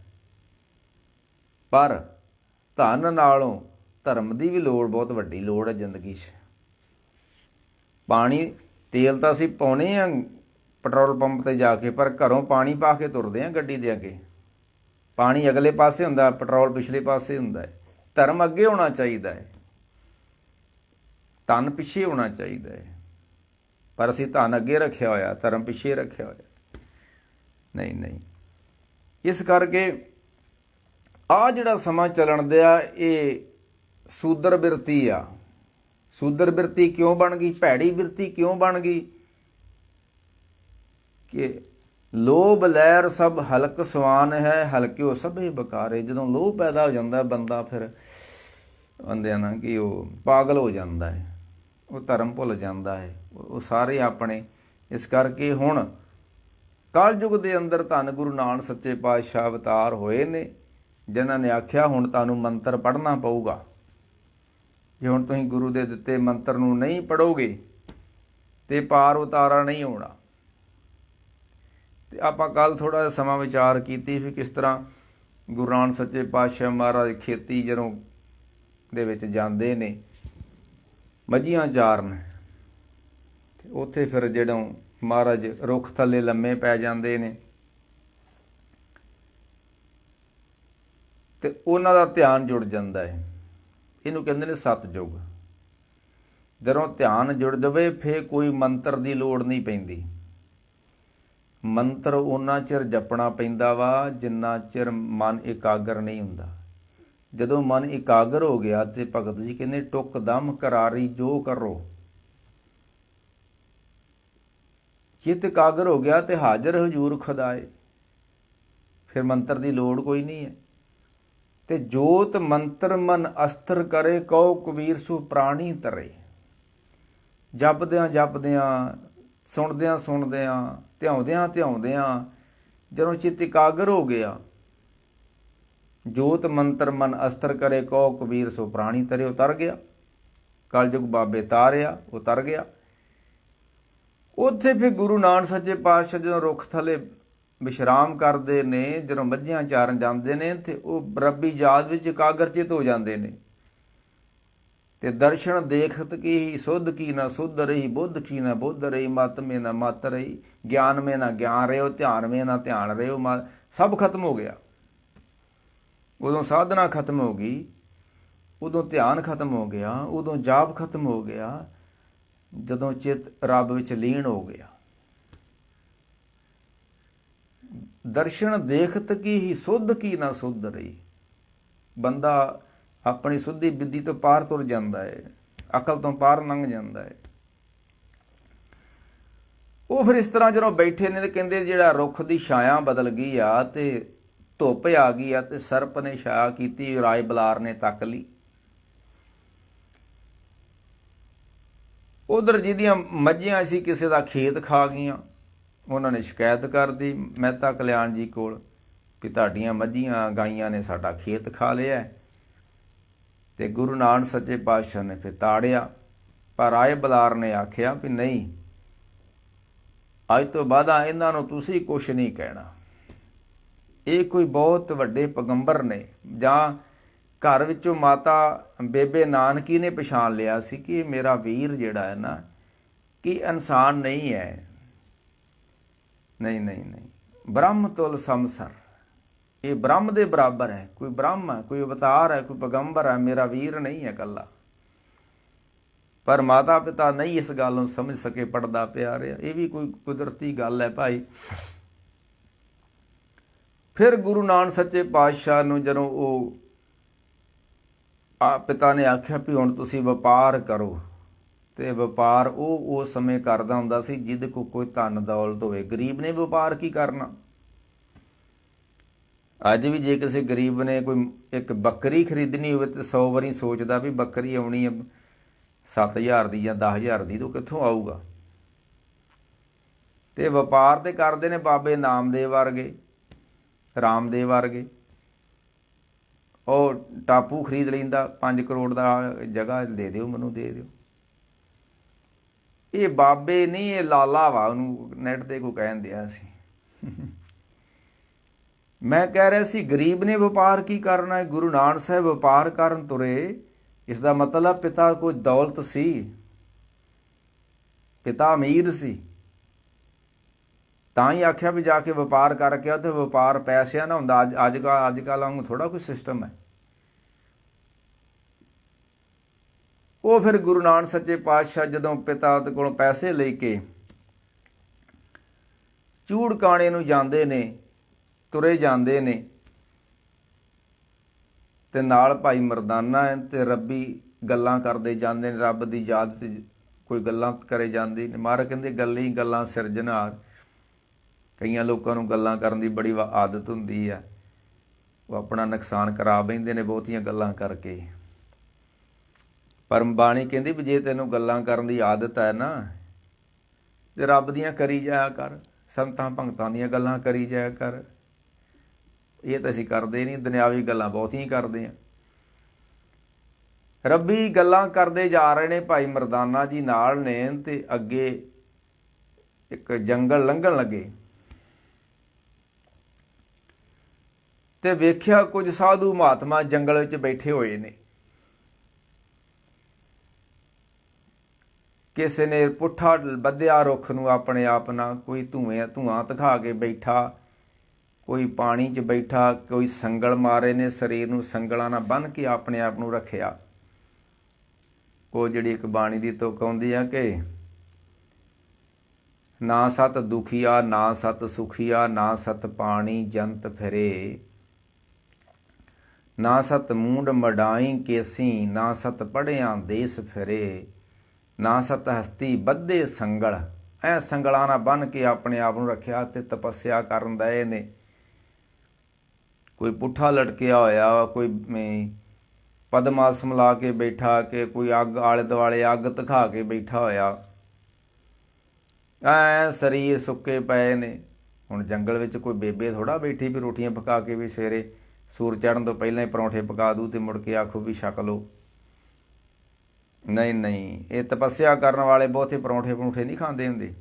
ਪਰ ਧਨ ਨਾਲੋਂ ਧਰਮ ਦੀ ਵੀ ਲੋੜ, ਬਹੁਤ ਵੱਡੀ ਲੋੜ ਹੈ ਜ਼ਿੰਦਗੀ 'ਚ। ਪਾਣੀ, ਤੇਲ ਤਾਂ ਅਸੀਂ ਪਾਉਣੇ ਆ ਪੈਟਰੋਲ ਪੰਪ ਤੇ ਜਾ ਕੇ, ਪਰ ਘਰੋਂ ਪਾਣੀ ਪਾ ਕੇ ਤੁਰਦੇ ਆ ਗੱਡੀ ਦੇ ਅੱਗੇ। ਪਾਣੀ ਅਗਲੇ ਪਾਸੇ ਹੁੰਦਾ, ਪੈਟਰੋਲ ਪਿਛਲੇ ਪਾਸੇ ਹੁੰਦਾ ਹੈ। ਧਰਮ ਅੱਗੇ ਹੋਣਾ ਚਾਹੀਦਾ ਹੈ, ਧਨ ਪਿੱਛੇ ਹੋਣਾ ਚਾਹੀਦਾ ਹੈ, ਪਰ ਅਸੀਂ ਧਨ ਅੱਗੇ ਰੱਖਿਆ ਹੋਇਆ, ਧਰਮ ਪਿੱਛੇ ਰੱਖਿਆ ਹੋਇਆ। ਨਹੀਂ ਨਹੀਂ, ਇਸ ਕਰਕੇ ਆਹ ਜਿਹੜਾ ਸਮਾਂ ਚੱਲਣ ਦਿਆ ਇਹ ਸੂਦਰ ਬਿਰਤੀ ਆ। ਸੂਦਰ ਬਿਰਤੀ ਕਿਉਂ ਬਣ ਗਈ? ਭੈੜੀ ਬਿਰਤੀ ਕਿਉਂ ਬਣ ਗਈ? ਕਿ ਲੋਭ ਲਹਿਰ ਸਭ ਹਲਕ ਸਵਾਨ ਹੈ, ਹਲਕਿਓ ਸਭੇ ਬਕਾਰੇ। ਜਦੋਂ ਲੋਭ ਪੈਦਾ ਹੋ ਜਾਂਦਾ ਬੰਦਾ, ਫਿਰ ਬੰਦਿਆਂ ਨਾ ਕਿ ਉਹ ਪਾਗਲ ਹੋ ਜਾਂਦਾ ਹੈ, ਉਹ ਧਰਮ ਭੁੱਲ ਜਾਂਦਾ ਹੈ, ਉਹ ਸਾਰੇ ਆਪਣੇ। ਇਸ ਕਰਕੇ ਹੁਣ ਕਲਯੁਗ ਦੇ ਅੰਦਰ ਧੰਨ ਗੁਰੂ ਨਾਨਕ ਸੱਚੇ ਪਾਤਸ਼ਾਹ ਅਵਤਾਰ ਹੋਏ ਨੇ, ਜਿਨ੍ਹਾਂ ਨੇ ਆਖਿਆ ਹੁਣ ਤੁਹਾਨੂੰ ਮੰਤਰ ਪੜ੍ਹਨਾ ਪਊਗਾ। ਜੇ ਹੁਣ ਤੁਸੀਂ ਗੁਰੂ ਦੇ ਦਿੱਤੇ ਮੰਤਰ ਨੂੰ ਨਹੀਂ ਪੜ੍ਹੋਗੇ ਤੇ ਪਾਰ ਉਤਾਰਾ ਨਹੀਂ ਹੋਣਾ। ਤੇ ਆਪਾਂ ਕੱਲ ਥੋੜਾ ਜਿਹਾ ਸਮਾਂ ਵਿਚਾਰ ਕੀਤੀ ਵੀ ਕਿਸ ਤਰ੍ਹਾਂ ਗੁਰੂ ਨਾਨਕ ਸੱਚੇ ਪਾਤਸ਼ਾਹ ਮਹਾਰਾਜ ਖੇਤੀ ਜਦੋਂ ਦੇ ਵਿੱਚ ਜਾਂਦੇ ਨੇ ਮੱਝੀਆਂ ਚਾਰਨ, ਤੇ ਉੱਥੇ ਫਿਰ ਜਦੋਂ ਮਹਾਰਾਜ ਰੁੱਖ ਥੱਲੇ ਲੰਮੇ ਪੈ ਜਾਂਦੇ ਨੇ ਤੇ ਉਹਨਾਂ ਦਾ ਧਿਆਨ ਜੁੜ ਜਾਂਦਾ ਹੈ। ਇਹਨੂੰ ਕਹਿੰਦੇ ਨੇ ਸਤਜੁਗ। ਜਦੋਂ ਧਿਆਨ ਜੁੜ ਜਾਵੇ ਫਿਰ ਕੋਈ ਮੰਤਰ ਦੀ ਲੋੜ ਨਹੀਂ ਪੈਂਦੀ। ਮੰਤਰ ਓਨਾ ਚਿਰ ਜਪਣਾ ਪੈਂਦਾ ਵਾ ਜਿੰਨਾ ਚਿਰ ਮਨ ਇਕਾਗਰ ਨਹੀਂ ਹੁੰਦਾ। ਜਦੋਂ ਮਨ ਇਕਾਗਰ ਹੋ ਗਿਆ ਤੇ ਭਗਤ ਜੀ ਕਹਿੰਦੇ ਟੁੱਕ ਦਮ ਕਰਾਰੀ ਜੋ ਕਰੋ। ਚਿੱਤ ਇਕਾਗਰ ਹੋ ਗਿਆ ਤੇ ਹਾਜ਼ਰ ਹਜ਼ੂਰ ਖੁਦਾਏ, ਫਿਰ ਮੰਤਰ ਦੀ ਲੋੜ ਕੋਈ ਨਹੀਂ ਹੈ। ਤੇ ਜੋਤ ਮੰਤਰ ਮਨ ਅਸਤਰ ਕਰੇ, ਕਉ ਕਬੀਰ ਸੁ ਪ੍ਰਾਣੀ ਤਰੇ। ਜਪਦਿਆਂ ਜਪਦਿਆਂ, ਸੁਣਦਿਆਂ ਸੁਣਦਿਆਂ, ਧਿਆਉਂਦਿਆਂ ਧਿਆਉਂਦਿਆਂ ਜਦੋਂ ਚਿੱਤ ਇਕਾਗਰ ਹੋ ਗਿਆ, ਜੋਤ ਮੰਤਰ ਮਨ ਅਸਤਰ ਕਰੇ, ਕਉ ਕਬੀਰ ਸੁ ਪ੍ਰਾਣੀ ਤਰੇ, ਉਤਰ ਗਿਆ। ਕਲਯੁਗ ਬਾਬੇ ਤਾਰਿਆ, ਉਤਰ ਗਿਆ। ਉੱਥੇ ਫਿਰ ਗੁਰੂ ਨਾਨਕ ਸੱਚੇ ਪਾਤਸ਼ਾਹ ਜਦੋਂ ਰੁੱਖ ਥੱਲੇ ਵਿਸ਼ਰਾਮ ਕਰਦੇ ਨੇ, ਜਦੋਂ ਮੱਝੀਆਂ ਚਾਰਨ ਜਾਂਦੇ ਨੇ, ਤੇ ਉਹ ਰੱਬੀ ਯਾਦ ਵਿੱਚ ਇਕਾਗਰਚਿਤ ਹੋ ਜਾਂਦੇ ਨੇ। ਤੇ ਦਰਸ਼ਨ ਦੇਖਤ ਕੀ ਸੁਧ ਕੀ ਨਾ ਸੁਧ ਰਹੀ, ਬੁੱਧ ਕੀ ਨਾ ਬੁੱਧ ਰਹੀ, ਮਤ ਮੇ ਨਾ ਮਤ ਰਹੀ, ਗਿਆਨ ਮੇ ਨਾ ਗਿਆਨ ਰਹਿਓ, ਧਿਆਨ ਮੇ ਨਾ ਧਿਆਨ ਰਹਿਓ। ਸਭ ਖਤਮ ਹੋ ਗਿਆ। ਉਦੋਂ ਸਾਧਨਾ ਖਤਮ ਹੋ ਗਈ ਉਦੋਂ ਧਿਆਨ ਖਤਮ ਹੋ ਗਿਆ, ਉਦੋਂ ਜਾਪ ਖਤਮ ਹੋ ਗਿਆ, ਜਦੋਂ ਚਿੱਤ ਰੱਬ ਵਿੱਚ ਲੀਨ ਹੋ ਗਿਆ। ਦਰਸ਼ਨ ਦੇਖਤ ਕੀ ਹੀ ਸੁੱਧ ਕੀ ਨਾ ਸੁੱਧ ਰਹੀ। ਬੰਦਾ ਆਪਣੀ ਸੁੱਧੀ ਬਿੱਧੀ ਤੋਂ ਪਾਰ ਤੁਰ ਜਾਂਦਾ ਹੈ, ਅਕਲ ਤੋਂ ਪਾਰ ਲੰਘ ਜਾਂਦਾ ਹੈ। ਉਹ ਫਿਰ ਇਸ ਤਰ੍ਹਾਂ ਜਦੋਂ ਬੈਠੇ ਨੇ ਤੇ ਕਹਿੰਦੇ ਜਿਹੜਾ ਰੁੱਖ ਦੀ ਛਾਇਆ ਬਦਲ ਗਈ ਆ ਤੇ ਧੁੱਪ ਆ ਗਈ ਆ ਤੇ ਸਰਪ ਨੇ ਛਾਇਆ ਕੀਤੀ, ਰਾਜ ਬਲਾਰ ਨੇ ਤੱਕ ਲਈ। ਉਧਰ ਜਿਹਦੀਆਂ ਮੱਝੀਆਂ ਸੀ ਕਿਸੇ ਦਾ ਖੇਤ ਖਾ ਗਈਆਂ, ਉਹਨਾਂ ਨੇ ਸ਼ਿਕਾਇਤ ਕਰਦੀ ਮਹਿਤਾ ਕਲਿਆਣ ਜੀ ਕੋਲ ਵੀ ਤੁਹਾਡੀਆਂ ਮੱਝੀਆਂ ਗਾਈਆਂ ਨੇ ਸਾਡਾ ਖੇਤ ਖਾ ਲਿਆ। ਤੇ ਗੁਰੂ ਨਾਨਕ ਸੱਚੇ ਪਾਤਸ਼ਾਹ ਨੇ ਫਿਰ ਤਾੜਿਆ, ਪਰ ਰਾਏ ਬਲਾਰ ਨੇ ਆਖਿਆ ਵੀ ਨਹੀਂ, ਅੱਜ ਤੋਂ ਬਾਅਦ ਇਹਨਾਂ ਨੂੰ ਤੁਸੀਂ ਕੁਛ ਨਹੀਂ ਕਹਿਣਾ। ਇਹ ਕੋਈ ਬਹੁਤ ਵੱਡੇ ਪੈਗੰਬਰ ਨੇ। ਜਾਂ ਘਰ ਵਿੱਚੋਂ ਮਾਤਾ ਬੇਬੇ ਨਾਨਕੀ ਨੇ ਪਛਾਣ ਲਿਆ ਸੀ ਕਿ ਇਹ ਮੇਰਾ ਵੀਰ ਜਿਹੜਾ ਹੈ ਨਾ, ਕਿ ਇਨਸਾਨ ਨਹੀਂ ਹੈ। ਨਹੀਂ ਨਹੀਂ ਨਹੀਂ, ਬ੍ਰਹਮ ਤੁਲ ਸਮਸਰ, ਇਹ ਬ੍ਰਹਮ ਦੇ ਬਰਾਬਰ ਹੈ। ਕੋਈ ਬ੍ਰਹਮ ਹੈ, ਕੋਈ ਅਵਤਾਰ ਹੈ, ਕੋਈ ਪੈਗੰਬਰ ਹੈ, ਮੇਰਾ ਵੀਰ ਨਹੀਂ ਹੈ ਇਕੱਲਾ। ਪਰ ਮਾਤਾ ਪਿਤਾ ਨਹੀਂ ਇਸ ਗੱਲ ਨੂੰ ਸਮਝ ਸਕੇ, ਪੜਦਾ ਪਿਆ ਰਿਹਾ। ਇਹ ਵੀ ਕੋਈ ਕੁਦਰਤੀ ਗੱਲ ਹੈ ਭਾਈ। ਫਿਰ ਗੁਰੂ ਨਾਨਕ ਸੱਚੇ ਪਾਤਸ਼ਾਹ ਨੂੰ ਜਦੋਂ ਉਹ ਪਿਤਾ ਨੇ ਆਖਿਆ ਵੀ ਹੁਣ ਤੁਸੀਂ ਵਪਾਰ ਕਰੋ, ਤੇ ਵਪਾਰ ਉਹ ਉਸ ਸਮੇਂ ਕਰਦਾ ਹੁੰਦਾ ਸੀ ਜਿਹਦੇ ਕੋਲ ਕੋਈ ਧਨ ਦੌਲਤ ਹੋਵੇ। ਗਰੀਬ ਨੇ ਵਪਾਰ ਕੀ ਕਰਨਾ? ਅੱਜ ਵੀ ਜੇ ਕਿਸੇ ਗਰੀਬ ਨੇ ਕੋਈ ਇੱਕ ਬੱਕਰੀ ਖਰੀਦਣੀ ਹੋਵੇ ਤੇ 100 ਵਾਰੀ ਸੋਚਦਾ ਵੀ ਬੱਕਰੀ ਆਉਣੀ ਹੈ 7,000 ਦੀ ਜਾਂ 10,000 ਦੀ, ਤੋਂ ਕਿੱਥੋਂ ਆਊਗਾ? ਤੇ ਵਪਾਰ ਤੇ ਕਰਦੇ ਨੇ ਬਾਬੇ ਨਾਮਦੇਵ ਵਰਗੇ, ਰਾਮਦੇਵ ਵਰਗੇ। ਉਹ ਟਾਪੂ ਖਰੀਦ ਲੈਂਦਾ 5 ਕਰੋੜ ਦਾ, ਜਗ੍ਹਾ ਦੇ ਦਿਓ ਮੈਨੂੰ, ਦੇ ਦਿਓ। ਇਹ ਬਾਬੇ ਨਹੀਂ, ਇਹ ਲਾਲਾ ਵਾ, ਉਹਨੂੰ ਨੈਟ ਤੇ ਕੋਈ ਕਹਿਣ ਦਿਆ ਸੀ। ਮੈਂ ਕਹਿ ਰਿਹਾ ਸੀ ਗਰੀਬ ਨੇ ਵਪਾਰ ਕੀ ਕਰਨਾ ਹੈ? ਗੁਰੂ ਨਾਨਕ ਸਾਹਿਬ ਵਪਾਰ ਕਰਨ ਤੁਰੇ, ਇਸ ਦਾ ਮਤਲਬ ਪਿਤਾ ਕੋਈ ਦੌਲਤ ਸੀ, ਪਿਤਾ ਅਮੀਰ ਸੀ, ਤਾਂ ਹੀ ਆਖਿਆ ਵੀ ਜਾ ਕੇ ਵਪਾਰ ਕਰਕੇ। ਤੇ ਵਪਾਰ ਪੈਸਿਆਂ ਨਾ ਹੁੰਦਾ। ਅੱਜ ਕੱਲ੍ਹ ਵਾਂਗੂ ਥੋੜ੍ਹਾ ਕੋਈ ਸਿਸਟਮ ਹੈ। ਉਹ ਫਿਰ ਗੁਰੂ ਨਾਨਕ ਸੱਚੇ ਪਾਤਸ਼ਾਹ ਜਦੋਂ ਪਿਤਾ ਕੋਲੋਂ ਪੈਸੇ ਲੈ ਕੇ ਚੂੜਕਾਣੇ ਨੂੰ ਜਾਂਦੇ ਨੇ, ਤੁਰੇ ਜਾਂਦੇ ਨੇ, ਤੇ ਨਾਲ ਭਾਈ ਮਰਦਾਨਾ ਤੇ ਰੱਬੀ ਗੱਲਾਂ ਕਰਦੇ ਜਾਂਦੇ ਨੇ। ਰੱਬ ਦੀ ਯਾਦ 'ਚ ਕੋਈ ਗੱਲਾਂ ਕਰੇ ਜਾਂਦੀ ਨੇ। ਮਹਾਰਾਜ ਕਹਿੰਦੇ ਗੱਲਾਂ ਹੀ ਗੱਲਾਂ ਸਿਰਜਣਹਾਰ। ਕਈਆਂ ਲੋਕਾਂ ਨੂੰ ਗੱਲਾਂ ਕਰਨ ਦੀ ਬੜੀ ਆਦਤ ਹੁੰਦੀ ਆ, ਉਹ ਆਪਣਾ ਨੁਕਸਾਨ ਕਰਾ ਬਹਿੰਦੇ ਨੇ ਬਹੁਤੀਆਂ ਗੱਲਾਂ ਕਰਕੇ। ਪਰ ਬਾਣੀ ਕਹਿੰਦੀ ਵੀ ਜੇ ਤੈਨੂੰ ਗੱਲਾਂ ਕਰਨ ਦੀ ਆਦਤ ਹੈ ਨਾ, ਤੇ ਰੱਬ ਦੀਆਂ ਕਰੀ ਜਾਇਆ ਕਰ, ਸੰਤਾਂ ਭਗਤਾਂ ਦੀਆਂ ਗੱਲਾਂ ਕਰੀ ਜਾਇਆ ਕਰ। ਇਹ ਤਾਂ ਅਸੀਂ ਕਰਦੇ ਨਹੀਂ, ਦੁਨਿਆਵੀ ਗੱਲਾਂ ਬਹੁਤੀਆਂ ਕਰਦੇ ਹਾਂ। ਰੱਬੀ ਗੱਲਾਂ ਕਰਦੇ ਜਾ ਰਹੇ ਨੇ। ਭਾਈ ਮਰਦਾਨਾ ਜੀ ਨਾਲ ਨੇ ਤੇ ਅੱਗੇ ਇੱਕ ਜੰਗਲ ਲੰਘਣ ਲੱਗੇ ਤੇ ਵੇਖਿਆ ਕੁਝ ਸਾਧੂ ਮਹਾਤਮਾ ਜੰਗਲ ਵਿੱਚ ਬੈਠੇ ਹੋਏ ਨੇ। ਕਿਸੇ ਨੇ ਪੁੱਠਾ ਬੱਧਿਆ ਰੁੱਖ ਨੂੰ ਆਪਣੇ ਆਪ ਨਾਲ, ਕੋਈ ਧੂਆਂ ਦਿਖਾ ਕੇ ਬੈਠਾ, ਕੋਈ ਪਾਣੀ 'ਚ ਬੈਠਾ, ਕੋਈ ਸੰਗਲ ਮਾਰੇ ਨੇ ਸਰੀਰ ਨੂੰ, ਸੰਗਲਾਂ ਨਾਲ ਬੰਨ੍ਹ ਕੇ ਆਪਣੇ ਆਪ ਨੂੰ ਰੱਖਿਆ। ਉਹ ਜਿਹੜੀ ਇੱਕ ਬਾਣੀ ਦੀ ਤੁਕ ਆਉਂਦੀ ਆ ਕਿ ਨਾ ਸਤ ਦੁਖੀਆ ਨਾ ਸਤ ਸੁਖੀਆ, ਨਾ ਸਤ ਪਾਣੀ ਜੰਤ ਫਿਰੇ, ਨਾ ਸਤ ਮੂੰਡ ਮਡਾਈ ਕੇਸੀ, ਨਾ ਸਤ ਪੜ੍ਹਿਆਂ ਦੇਸ ਫਿਰੇ, ਨਾ ਸਤ ਹਸਤੀ ਬੱਧੇ ਸੰਗਲ। ਐ ਸੰਗਲਾਂ ਨਾਲ ਬੰਨ੍ਹ ਕੇ ਆਪਣੇ ਆਪ ਨੂੰ ਰੱਖਿਆ ਤੇ ਤਪੱਸਿਆ ਕਰਨ ਦਏ ਨੇ। ਕੋਈ ਪੁੱਠਾ ਲਟਕਿਆ ਹੋਇਆ, ਕੋਈ ਪਦਮਾਸਨ ਲਾ ਕੇ ਬੈਠਾ, ਕਿ ਕੋਈ ਅੱਗ ਆਲੇ ਦੁਆਲੇ ਅੱਗ ਦਿਖਾ ਕੇ ਬੈਠਾ ਹੋਇਆ। ਐ ਸਰੀਰ ਸੁੱਕੇ ਪਏ ਨੇ। ਹੁਣ ਜੰਗਲ ਵਿੱਚ ਕੋਈ ਬੇਬੇ ਥੋੜ੍ਹਾ ਬੈਠੀ ਵੀ ਰੋਟੀਆਂ ਪਕਾ ਕੇ ਵੀ ਸਵੇਰੇ ਸੂਰਜ ਚੜ੍ਹਨ ਤੋਂ ਪਹਿਲਾਂ ਹੀ ਪਰੌਂਠੇ ਪਕਾ ਦੂ ਤੇ ਮੁੜ ਕੇ ਆਖੋ ਵੀ ਛਕ ਲਓ। ਨਹੀਂ ਨਹੀਂ, ਇਹ ਤਪੱਸਿਆ ਕਰਨ ਵਾਲੇ ਬਹੁਤੇ ਪਰੌਂਠੇ ਨਹੀਂ ਖਾਂਦੇ ਹੁੰਦੇ।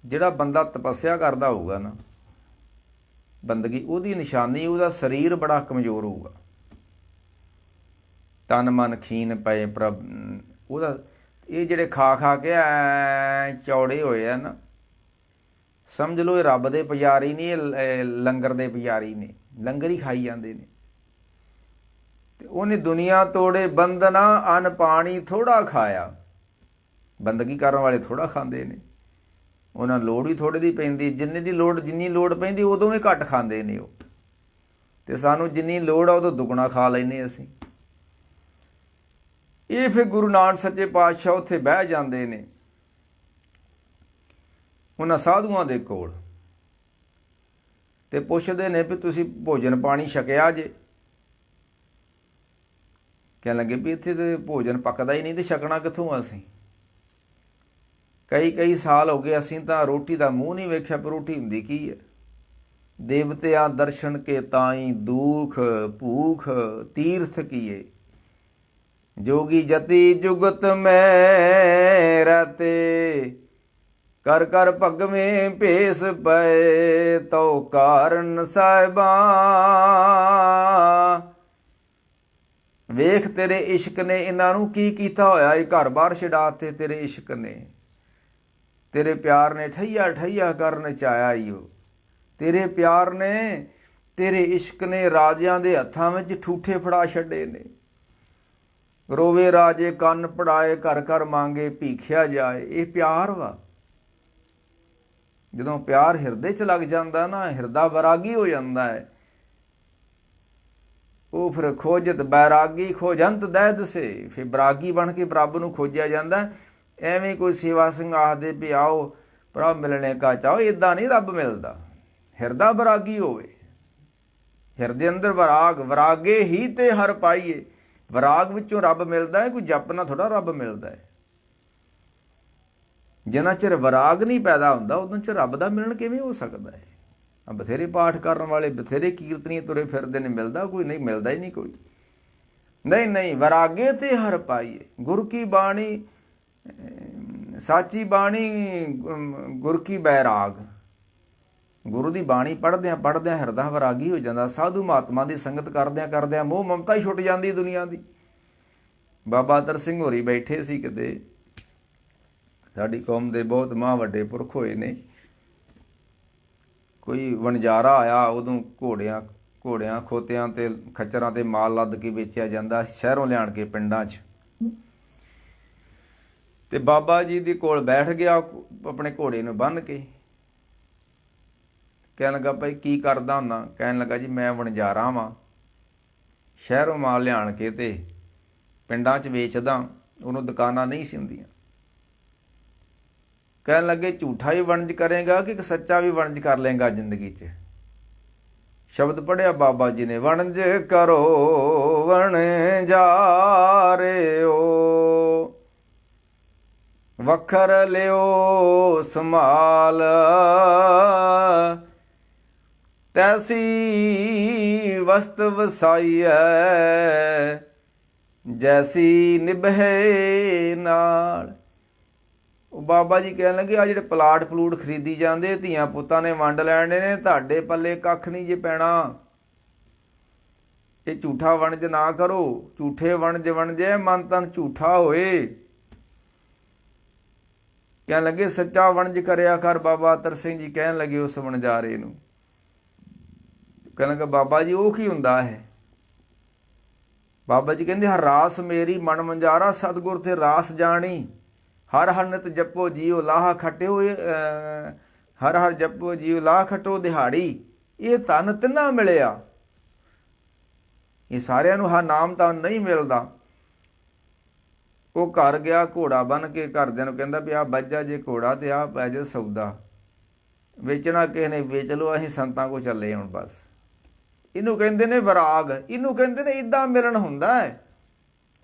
ਜਿਹੜਾ ਬੰਦਾ ਤਪੱਸਿਆ ਕਰਦਾ ਹੋਊਗਾ ਨਾ ਬੰਦਗੀ, ਉਹਦੀ ਨਿਸ਼ਾਨੀ ਉਹਦਾ ਸਰੀਰ ਬੜਾ ਕਮਜ਼ੋਰ ਹੋਊਗਾ। ਤਨ ਮਨ ਖੀਨ ਪਏ ਪ੍ਰਭ, ਉਹਦਾ ਇਹ ਜਿਹੜੇ ਖਾ ਕੇ ਐ ਚੌੜੇ ਹੋਏ ਆ ਨਾ, ਸਮਝ ਲਓ ਇਹ ਰੱਬ ਦੇ ਪੁਜਾਰੀ ਨਹੀਂ, ਇਹ ਲੰਗਰ ਦੇ ਪੁਜਾਰੀ ਨੇ। ਲੰਗਰ ਹੀ ਖਾਈ ਜਾਂਦੇ ਨੇ। ਤੇ ਉਹਨੇ ਦੁਨੀਆ ਤੋੜੇ ਬੰਦਨਾ, ਅੰਨ ਪਾਣੀ ਥੋੜਾ ਖਾਇਆ। ਬੰਦਗੀ ਕਰਨ ਵਾਲੇ ਥੋੜਾ ਖਾਂਦੇ ਨੇ, ਉਹਨਾਂ ਲੋੜ ਵੀ ਥੋੜੇ ਦੀ ਪੈਂਦੀ, ਜਿੰਨੀ ਲੋੜ ਪੈਂਦੀ ਉਦੋਂ ਵੀ ਘੱਟ ਖਾਂਦੇ ਨੇ ਉਹ। ਤੇ ਸਾਨੂੰ ਜਿੰਨੀ ਲੋੜ ਆ ਉਦੋਂ ਦੁੱਗਣਾ ਖਾ ਲੈਂਦੇ ਅਸੀਂ। ਇਹ ਫਿਰ ਗੁਰੂ ਨਾਨਕ ਸੱਚੇ ਪਾਤਸ਼ਾਹ ਉੱਥੇ ਬਹਿ ਜਾਂਦੇ ਨੇ ਉਹਨਾਂ ਸਾਧੂਆਂ ਦੇ ਕੋਲ, ਤੇ ਪੁੱਛਦੇ ਨੇ ਵੀ ਤੁਸੀਂ ਭੋਜਨ ਪਾਣੀ ਛਕਿਆ ਜੇ? ਕਹਿਣ ਲੱਗੇ ਵੀ ਇੱਥੇ ਤੇ ਭੋਜਨ ਪੱਕਦਾ ਹੀ ਨਹੀਂ, ਤੇ ਛਕਣਾ ਕਿੱਥੋਂ ਅਸੀਂ? ਕਈ ਸਾਲ ਹੋ ਗਏ ਅਸੀਂ ਤਾਂ ਰੋਟੀ ਦਾ ਮੂੰਹ ਨਹੀਂ ਵੇਖਿਆ, ਪਰ ਰੋਟੀ ਹੁੰਦੀ ਕੀ ਹੈ? ਦੇਵਤਿਆਂ ਦਰਸ਼ਨ ਕੇ ਤਾਈ, ਦੁਖ ਭੂਖ ਤੀਰਥ ਕੀਏ। जोगी जति जुगत में रहते, कर कर पग में भेस पए, तो कारण साहिबा। ਵੇਖ ਤੇਰੇ ਇਸ਼ਕ ਨੇ ਇਹਨਾਂ ਨੂੰ ਕੀ ਕੀਤਾ ਹੋਇਆ, ਇਹ ਘਰ ਬਾਹਰ ਛਡਾਤੇ ਤੇਰੇ ਇਸ਼ਕ ਨੇ। ਤੇਰੇ ਪਿਆਰ ਨੇ ਠਈਆ ਠਈਆ ਕਰਨ ਚਾਇਆ ਈਓ। ਤੇਰੇ ਪਿਆਰ ਨੇ, ਤੇਰੇ ਇਸ਼ਕ ਨੇ ਰਾਜਿਆਂ ਦੇ ਹੱਥਾਂ ਵਿੱਚ ਠੂਠੇ ਫੜਾ ਛੱਡੇ ਨੇ। ਰੋਵੇ ਰਾਜੇ ਕੰਨ ਪੜਾਏ, ਘਰ ਘਰ ਮੰਗੇ ਭੀਖਿਆ ਜਾਏ। ਇਹ ਪਿਆਰ ਵਾ। ਜਦੋਂ ਪਿਆਰ ਹਿਰਦੇ 'ਚ ਲੱਗ ਜਾਂਦਾ ਨਾ, ਹਿਰਦਾ ਵੈਰਾਗੀ ਹੋ ਜਾਂਦਾ ਹੈ। ਉਹ ਫਿਰ ਖੋਜਤ ਬੈਰਾਗੀ ਖੋਜੰਤ ਦੈਦ ਸੇ, ਫਿਰ ਬੈਰਾਗੀ ਬਣ ਕੇ ਰੱਬ ਨੂੰ ਖੋਜਿਆ ਜਾਂਦਾ। ਐਵੇਂ ਕੋਈ ਸੇਵਾ ਸਿੰਘ ਆਖਦੇ ਵੀ ਆਓ ਪ੍ਰਭ ਮਿਲਣੇ ਕਾ ਚਾਹੋ, ਇੱਦਾਂ ਨਹੀਂ ਰੱਬ ਮਿਲਦਾ। ਹਿਰਦਾ ਵੈਰਾਗੀ ਹੋਵੇ, ਹਿਰਦੇ ਅੰਦਰ ਵਰਾਗ, ਵਰਾਗੇ ਹੀ ਤੇ ਹਰ ਪਾਈਏ। ਵਰਾਗ ਵਿੱਚੋਂ ਰੱਬ ਮਿਲਦਾ ਹੈ, ਕੋਈ ਜਪ ਨਾਲ ਥੋੜਾ ਰੱਬ ਮਿਲਦਾ ਹੈ। ਜਿੰਨਾ ਚਿਰ ਵਰਾਗ ਨਹੀਂ ਪੈਦਾ ਹੁੰਦਾ ਉਦੋਂ ਚਿਰ ਰੱਬ ਦਾ ਮਿਲਣ ਕਿਵੇਂ ਹੋ ਸਕਦਾ ਹੈ? ਬਥੇਰੇ ਪਾਠ ਕਰਨ ਵਾਲੇ, ਬਥੇਰੇ ਕੀਰਤਨੀ ਤੁਰੇ ਫਿਰਦੇ ਨੇ, ਮਿਲਦਾ ਕੋਈ ਨਹੀਂ? ਮਿਲਦਾ ਹੀ ਨਹੀਂ ਕੋਈ। ਨਹੀਂ, ਵਰਾਗੇ ਤੇ ਹਰ ਪਾਈਏ। ਗੁਰ ਕੀ ਬਾਣੀ ਸਾਚੀ ਬਾਣੀ, ਗੁਰ ਕੀ ਬੈਰਾਗ। ਗੁਰੂ ਦੀ ਬਾਣੀ ਪੜ੍ਹਦਿਆਂ ਹਿਰਦਾ ਵੈਰਾਗੀ ਹੋ ਜਾਂਦਾ। ਸਾਧੂ ਮਹਾਤਮਾ ਦੀ ਸੰਗਤ ਕਰਦਿਆਂ ਮੋਹ ਮਮਤਾ ਹੀ ਛੁੱਟ ਜਾਂਦੀ ਦੁਨੀਆ ਦੀ। ਬਾਬਾ ਅਤਰ ਸਿੰਘ ਹੋਰੀ ਬੈਠੇ ਸੀ ਕਿਤੇ, ਸਾਡੀ ਕੌਮ ਦੇ ਬਹੁਤ ਮਾਂ ਵੱਡੇ ਪੁਰਖ ਹੋਏ ਨੇ। ਕੋਈ ਵਣਜਾਰਾ ਆਇਆ, ਉਦੋਂ ਘੋੜਿਆਂ ਖੋਤਿਆਂ ਤੇ ਖੱਚਰਾਂ ਤੇ ਮਾਲ ਲੱਦ ਕੇ ਵੇਚਿਆ ਜਾਂਦਾ ਸ਼ਹਿਰੋਂ ਲਿਆਣ ਕੇ ਪਿੰਡਾਂ 'ਚ। ਤੇ ਬਾਬਾ ਜੀ ਦੇ ਕੋਲ ਬੈਠ ਗਿਆ ਆਪਣੇ ਘੋੜੇ ਨੂੰ ਬੰਨ੍ਹ ਕੇ। ਕਹਿਣ ਲੱਗਾ ਭਾਈ ਕੀ ਕਰਦਾ ਹੁੰਦਾ? ਕਹਿਣ ਲੱਗਾ ਜੀ ਮੈਂ ਵਣਜਾਰਾ ਵਾਂ, ਸ਼ਹਿਰੋਂ ਮਾਲ ਲਿਆਣ ਕੇ ਤੇ ਪਿੰਡਾਂ 'ਚ ਵੇਚਦਾ। ਉਹਨੂੰ ਦੁਕਾਨਾਂ ਨਹੀਂ ਸੀ ਹੁੰਦੀਆਂ। ਕਹਿਣ ਲੱਗੇ ਝੂਠਾ ਹੀ ਵਣਜ ਕਰੇਗਾ ਕਿ ਸੱਚਾ ਵੀ ਵਣਜ ਕਰ ਲੇਗਾ ਜ਼ਿੰਦਗੀ 'ਚ? ਸ਼ਬਦ ਪੜ੍ਹਿਆ ਬਾਬਾ ਜੀ ਨੇ, ਵਣਜ ਕਰੋ ਵਣਜਾਰਿਓ, ਵਖਰ ਲਿਓ ਸੰਭਾਲ, ਤੈਸੀ ਵਸਤ ਵਸਾਈਐ, ਜੈਸੀ ਨਿਭੇ ਨਾਲ। ਉਹ ਬਾਬਾ ਜੀ ਕਹਿਣ ਲੱਗੇ ਆ ਜਿਹੜੇ ਪਲਾਟ ਖਰੀਦੀ ਜਾਂਦੇ, ਧੀਆਂ ਪੁੱਤਾਂ ਨੇ ਵੰਡ ਲੈਣੇ ਨੇ, ਤੁਹਾਡੇ ਪੱਲੇ ਕੱਖ ਨਹੀਂ ਜੇ ਪੈਣਾ। ਇਹ ਝੂਠਾ ਵਣਜ ਨਾ ਕਰੋ। ਝੂਠੇ ਵਣਜੇ ਮਨ ਤਨ ਝੂਠਾ ਹੋਏ। ਕਹਿਣ ਲੱਗੇ ਸੱਚਾ ਵਣਜ ਕਰਿਆ ਕਰ। ਬਾਬਾ ਅਤਰ ਸਿੰਘ ਜੀ ਕਹਿਣ ਲੱਗੇ ਉਸ ਵਣਜਾਰੇ ਨੂੰ, ਕਹਿਣ ਲੱਗਾ ਬਾਬਾ ਜੀ ਉਹ ਕੀ ਹੁੰਦਾ ਹੈ? ਬਾਬਾ ਜੀ ਕਹਿੰਦੇ ਹਰ ਰਾਸ ਮੇਰੀ ਮਨ ਮੰਜਾਰਾ, ਸਤਿਗੁਰ ਤੇ ਰਾਸ ਜਾਣੀ। ਹਰ ਨਿਤ ਜਪੋ ਜੀਓ ਲਾਹ ਖਟਿਓ, ਹਰ ਜਪੋ ਜੀਓ ਲਾਹ ਖਟੋ ਦਿਹਾੜੀ। ਇਹ ਧਨ ਤਿੰਨਾ ਮਿਲਿਆ। ਇਹ ਸਾਰਿਆਂ ਨੂੰ ਹਰ ਨਾਮ ਤਾਂ ਨਹੀਂ ਮਿਲਦਾ। ਉਹ ਘਰ ਗਿਆ ਘੋੜਾ ਬੰਨ੍ਹ ਕੇ, ਘਰਦਿਆਂ ਨੂੰ ਕਹਿੰਦਾ ਵੀ ਆਹ ਬੱਜਾ ਜੇ ਘੋੜਾ ਤੇ ਆਹ ਪੈ ਜੇ ਸੌਦਾ। ਵੇਚਣਾ ਕਿਸੇ ਨੇ ਵੇਚ ਲਓ, ਅਸੀਂ ਸੰਤਾਂ ਕੋਲ ਚੱਲੇ ਹੁਣ ਬਸ। ਇਹਨੂੰ ਕਹਿੰਦੇ ਨੇ ਵਰਾਗ, ਇਹਨੂੰ ਕਹਿੰਦੇ ਨੇ ਇੱਦਾਂ ਮਿਲਣ ਹੁੰਦਾ ਹੈ।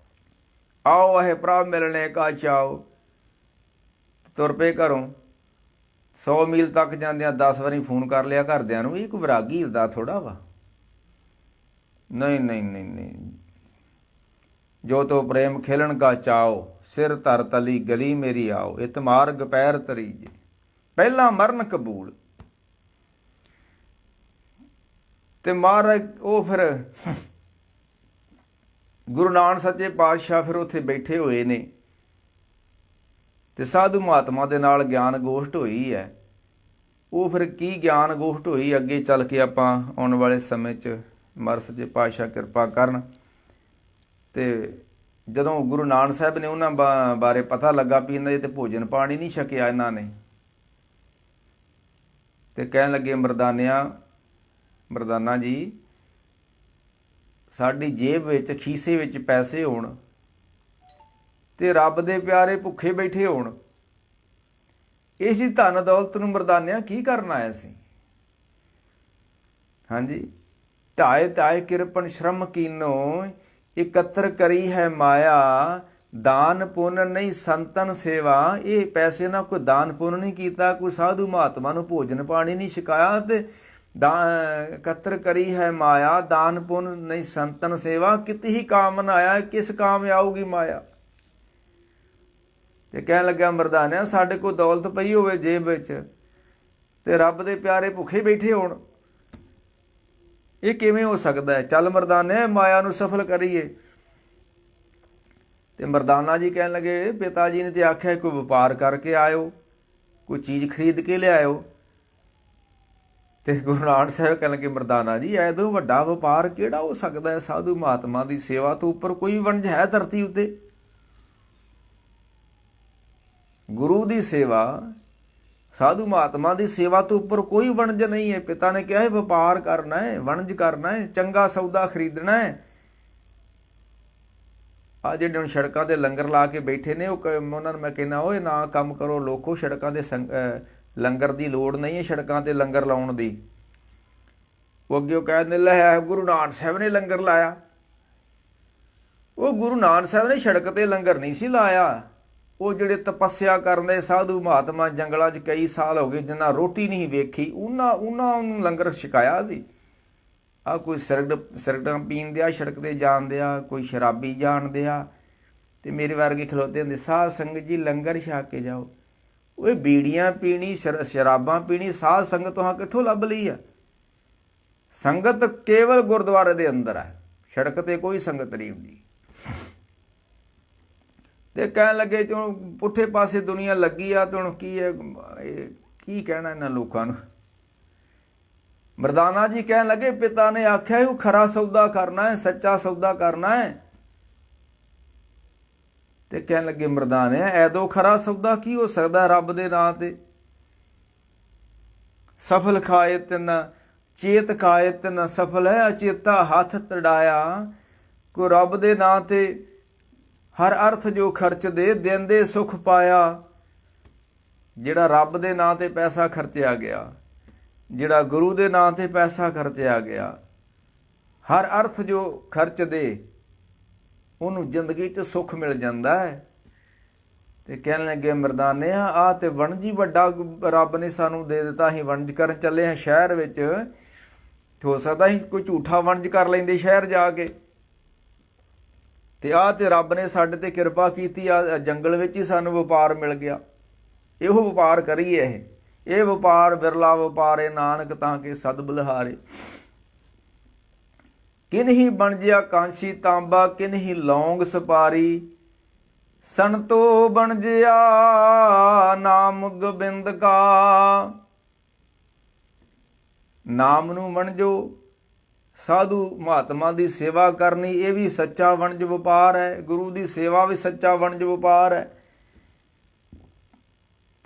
ਆਓ ਇਹ ਪ੍ਰਭ ਮਿਲਣੇ ਕਾ ਚਾਓ। ਤੁਰ ਪਏ ਘਰੋਂ, 100 ਮੀਲ ਤੱਕ ਜਾਂਦਿਆਂ 10 ਵਾਰੀ ਫੋਨ ਕਰ ਲਿਆ ਘਰਦਿਆਂ ਨੂੰ। ਇਹ ਕੋਈ ਵੈਰਾਗੀ ਹਿਰਦਾ ਥੋੜਾ ਵਾ। ਨਹੀਂ। ਜੋ ਤੋ ਪ੍ਰੇਮ ਖੇਲਣ ਕਾ ਚਾਓ, ਸਿਰ ਧਰ ਤਲੀ ਗਲੀ ਮੇਰੀ ਆਓ। ਇਤ ਮਾਰਗ ਪੈਰ ਤਰੀ ਜੇ, ਪਹਿਲਾਂ ਮਰਨ ਕਬੂਲ। ਤੇ ਮਹਾਰਾਜ ਉਹ ਫਿਰ ਗੁਰੂ ਨਾਨਕ ਸੱਚੇ ਪਾਤਸ਼ਾਹ ਫਿਰ ਉੱਥੇ ਬੈਠੇ ਹੋਏ ਨੇ ਤੇ ਸਾਧੂ ਮਹਾਤਮਾ ਦੇ ਨਾਲ ਗਿਆਨ ਗੋਸ਼ਟ ਹੋਈ ਹੈ। ਉਹ ਫਿਰ ਕੀ ਗਿਆਨ ਗੋਸ਼ਟ ਹੋਈ ਅੱਗੇ ਚੱਲ ਕੇ ਆਪਾਂ ਆਉਣ ਵਾਲੇ ਸਮੇਂ 'ਚ ਮਹਾਰਾਜ ਸੱਚੇ ਪਾਤਸ਼ਾਹ ਕਿਰਪਾ ਕਰਨ ਤੇ ਜਦੋਂ ਗੁਰੂ ਨਾਨਕ ਸਾਹਿਬ ਨੇ ਉਹਨਾਂ ਬਾਰੇ ਪਤਾ ਲੱਗਾ ਵੀ ਇਹਨਾਂ ਦੇ ਤੇ ਭੋਜਨ ਪਾਣੀ ਨਹੀਂ ਛਕਿਆ ਇਹਨਾਂ ਨੇ, ਤੇ ਕਹਿਣ ਲੱਗੇ ਮਰਦਾਨਾ ਜੀ, ਸਾਡੀ ਜੇਬ ਵਿੱਚ ਖੀਸੇ ਵਿੱਚ ਪੈਸੇ ਹੋਣ ਤੇ ਰੱਬ ਦੇ ਪਿਆਰੇ ਭੁੱਖੇ ਬੈਠੇ ਹੋਣ, ਇਸੀ ਧਨ ਦੌਲਤ ਨੂੰ ਮਰਦਾਨਿਆਂ ਕੀ ਕਰਨ ਆਇਆ ਸੀ? ਹਾਂਜੀ, ਧਾਏ ਧਾਏ ਕਿਰਪਨ ਸ਼ਰਮ ਕੀਨੋ, ਇਕੱਤਰ ਕਰੀ ਹੈ ਮਾਇਆ, ਦਾਨ ਪੁੰਨ ਨਹੀਂ ਸੰਤਨ ਸੇਵਾ। ਇਹ ਪੈਸੇ ਨਾਲ ਕੋਈ ਦਾਨ ਪੁੰਨ ਨਹੀਂ ਕੀਤਾ, ਕੋਈ ਸਾਧੂ ਮਹਾਤਮਾ ਨੂੰ ਭੋਜਨ ਪਾਣੀ ਨਹੀਂ ਛਕਾਇਆ, ਤੇ ਇਕੱਤਰ ਕਰੀ ਹੈ ਮਾਇਆ, ਦਾਨ ਪੁੰਨ ਨਹੀਂ ਸੰਤਨ ਸੇਵਾ। ਕਿਤੇ ਹੀ ਕਾਮ ਨਾ ਆਇਆ, ਕਿਸ ਕਾਮ ਆਊਗੀ ਮਾਇਆ? ਤੇ ਕਹਿਣ ਲੱਗਾ ਮਰਦਾਨਿਆਂ, ਸਾਡੇ ਕੋਲ ਦੌਲਤ ਪਈ ਹੋਵੇ ਜੇਬ ਵਿੱਚ ਤੇ ਰੱਬ ਦੇ ਪਿਆਰੇ ਭੁੱਖੇ ਬੈਠੇ ਹੋਣ, ਇਹ ਕਿਵੇਂ ਹੋ ਸਕਦਾ ਹੈ? ਚੱਲ ਮਰਦਾਨੇ, ਮਾਇਆ ਨੂੰ ਸਫਲ ਕਰੀਏ। ਤੇ ਮਰਦਾਨਾ ਜੀ ਕਹਿਣ ਲੱਗੇ, ਪਿਤਾ ਜੀ ਨੇ ਤੇ ਆਖਿਆ ਕੋਈ ਵਪਾਰ ਕਰਕੇ ਆਇਓ, ਕੋਈ ਚੀਜ਼ ਖਰੀਦ ਕੇ ਲਿਆਇਓ। ਤੇ ਗੁਰੂ ਨਾਨਕ ਸਾਹਿਬ ਕਹਿਣ ਲੱਗੇ, ਮਰਦਾਨਾ ਜੀ, ਐਦੋਂ ਵੱਡਾ ਵਪਾਰ ਕਿਹੜਾ ਹੋ ਸਕਦਾ ਹੈ? ਸਾਧੂ ਮਹਾਤਮਾ ਦੀ ਸੇਵਾ ਤੋਂ ਉੱਪਰ ਕੋਈ ਵਣਜ ਹੈ ਧਰਤੀ ਉੱਤੇ? ਗੁਰੂ ਦੀ ਸੇਵਾ, ਸਾਧੂ ਮਹਾਤਮਾ ਦੀ ਸੇਵਾ ਤੋਂ ਉੱਪਰ ਕੋਈ ਵਣਜ ਨਹੀਂ ਹੈ। ਪਿਤਾ ਨੇ ਕਿਹਾ ਹੈ ਵਪਾਰ ਕਰਨਾ ਹੈ, ਵਣਜ ਕਰਨਾ ਹੈ, ਚੰਗਾ ਸੌਦਾ ਖਰੀਦਣਾ ਹੈ। ਆ ਜਿਹੜੇ ਹੁਣ ਸੜਕਾਂ ਤੇ ਲੰਗਰ ਲਾ ਕੇ ਬੈਠੇ ਨੇ, ਉਹਨਾਂ ਨੂੰ ਮੈਂ ਕਹਿੰਦਾ, ਓਏ ਨਾ ਕੰਮ ਕਰੋ ਲੋਕੋ, ਸੜਕਾਂ ਦੇ ਲੰਗਰ ਦੀ ਲੋੜ ਨਹੀਂ ਹੈ, ਸੜਕਾਂ ਤੇ ਲੰਗਰ ਲਾਉਣ ਦੀ। ਉਹ ਅੱਗੇ ਕਹਿ ਦਿੰਦੇ, ਲੈ ਗੁਰੂ ਨਾਨਕ ਸਾਹਿਬ ਨੇ ਲੰਗਰ ਲਾਇਆ। ਉਹ ਗੁਰੂ ਨਾਨਕ ਸਾਹਿਬ ਨੇ ਸੜਕ ਤੇ ਲੰਗਰ ਨਹੀਂ ਸੀ ਲਾਇਆ। ਉਹ ਜਿਹੜੇ ਤਪੱਸਿਆ ਕਰਦੇ ਸਾਧੂ ਮਹਾਤਮਾ ਜੰਗਲਾਂ 'ਚ ਕਈ ਸਾਲ ਹੋ ਗਏ, ਜਿਨ੍ਹਾਂ ਰੋਟੀ ਨਹੀਂ ਵੇਖੀ, ਉਹਨਾਂ ਨੂੰ ਲੰਗਰ ਛਕਾਇਆ ਸੀ। ਆ ਕੋਈ ਸਿਗਰਟਾਂ ਪੀਣ ਦਿਆ, ਸੜਕ ਤੇ ਜਾਣ ਦਿਆ, ਕੋਈ ਸ਼ਰਾਬੀ ਜਾਣ ਦਿਆ, ਤੇ ਮੇਰੇ ਵਰਗੇ ਖਲੋਤੇ ਹੁੰਦੇ, ਸਾਧ ਸੰਗਤ ਜੀ ਲੰਗਰ ਛਕ ਕੇ ਜਾਓ। ਉਹ ਬੀੜੀਆਂ ਪੀਣੀ, ਸ਼ਰਾਬਾਂ ਪੀਣੀ, ਸਾਧ ਸੰਗਤ ਤੋਂ ਕਿੱਥੋਂ ਲੱਭ ਲਈ ਆ? ਸੰਗਤ ਕੇਵਲ ਗੁਰਦੁਆਰੇ ਦੇ ਅੰਦਰ ਹੈ, ਸੜਕ ਤੇ ਕੋਈ ਸੰਗਤ ਨਹੀਂ ਹੁੰਦੀ। ਤੇ ਕਹਿਣ ਲੱਗੇ, ਚੋਂ ਪੁੱਠੇ ਪਾਸੇ ਦੁਨੀਆ ਲੱਗੀ ਆ, ਤੇ ਹੁਣ ਕੀ ਹੈ, ਕੀ ਕਹਿਣਾ ਇਹਨਾਂ ਲੋਕਾਂ ਨੂੰ? ਮਰਦਾਨਾ ਜੀ ਕਹਿਣ ਲੱਗੇ, ਪਿਤਾ ਨੇ ਆਖਿਆ ਉਹ ਖਰਾ ਸੌਦਾ ਕਰਨਾ ਹੈ, ਸੱਚਾ ਸੌਦਾ ਕਰਨਾ ਹੈ। ਤੇ ਕਹਿਣ ਲੱਗੇ ਮਰਦਾਨੇ, ਐਦੋਂ ਖਰਾ ਸੌਦਾ ਕੀ ਹੋ ਸਕਦਾ ਰੱਬ ਦੇ ਨਾਂ ਤੇ? ਸਫਲ ਖਾਏ ਤਿਨ ਚੇਤ ਖਾਏ ਤਿਨ ਸਫਲ ਹੈ, ਅਚੇਤਾ ਹੱਥ ਤੜਾਇਆ। ਕੋ ਰੱਬ ਦੇ ਨਾਂ ਤੇ ਹਰ ਅਰਥ ਜੋ ਖਰਚ ਦੇ, ਦਿੰਦੇ ਸੁਖ ਪਾਇਆ। ਜਿਹੜਾ ਰੱਬ ਦੇ ਨਾਂ ਤੇ ਪੈਸਾ ਖਰਚਿਆ ਗਿਆ, ਜਿਹੜਾ ਗੁਰੂ ਦੇ ਨਾਂ ਤੇ ਪੈਸਾ ਖਰਚਿਆ ਗਿਆ, ਹਰ ਅਰਥ ਜੋ ਖਰਚ ਦੇ, ਉਹਨੂੰ ਜ਼ਿੰਦਗੀ 'ਚ ਸੁੱਖ ਮਿਲ ਜਾਂਦਾ ਹੈ। ਤੇ ਕਹਿਣ ਲੱਗੇ ਮਰਦਾਨੇ, ਆ ਤੇ ਵਣਜ ਹੀ ਵੱਡਾ ਰੱਬ ਨੇ ਸਾਨੂੰ ਦੇ ਦਿੱਤਾ। ਅਸੀਂ ਵਣਜ ਕਰਨ ਚੱਲੇ ਹਾਂ ਸ਼ਹਿਰ ਵਿੱਚ, ਹੋ ਸਕਦਾ ਅਸੀਂ ਕੋਈ ਝੂਠਾ ਵਣਜ ਕਰ ਲੈਂਦੇ ਸ਼ਹਿਰ ਜਾ ਕੇ। ਤੇ ਆਹ ਤੇ ਰੱਬ ਨੇ ਸਾਡੇ ਤੇ ਕਿਰਪਾ ਕੀਤੀ, ਆ ਜੰਗਲ ਵਿੱਚ ਹੀ ਸਾਨੂੰ ਵਪਾਰ ਮਿਲ ਗਿਆ। ਇਹੋ ਵਪਾਰ ਕਰੀਏ, ਇਹ ਵਪਾਰ ਬਿਰਲਾ ਵਪਾਰੇ, ਨਾਨਕ ਤਾਂ ਕੇ ਸਦ ਬਲਿਹਾਰੇ। ਕਿਨਹੀ ਬਣਜਿਆ ਕਾਂਸੀ ਤਾਂਬਾ, ਕਿਨਹੀ ਲੌਂਗ ਸੁਪਾਰੀ। ਸੰਤੋ ਬਣਜਿਆ ਨਾਮ ਗੋਬਿੰਦ ਕਾ। ਨਾਮ ਨੂੰ ਵਣਜੋ, ਸਾਧੂ ਮਹਾਤਮਾ ਦੀ ਸੇਵਾ ਕਰਨੀ, ਇਹ ਵੀ ਸੱਚਾ ਵਣਜ ਵਪਾਰ ਹੈ। ਗੁਰੂ ਦੀ ਸੇਵਾ ਵੀ ਸੱਚਾ ਵਣਜ ਵਪਾਰ ਹੈ।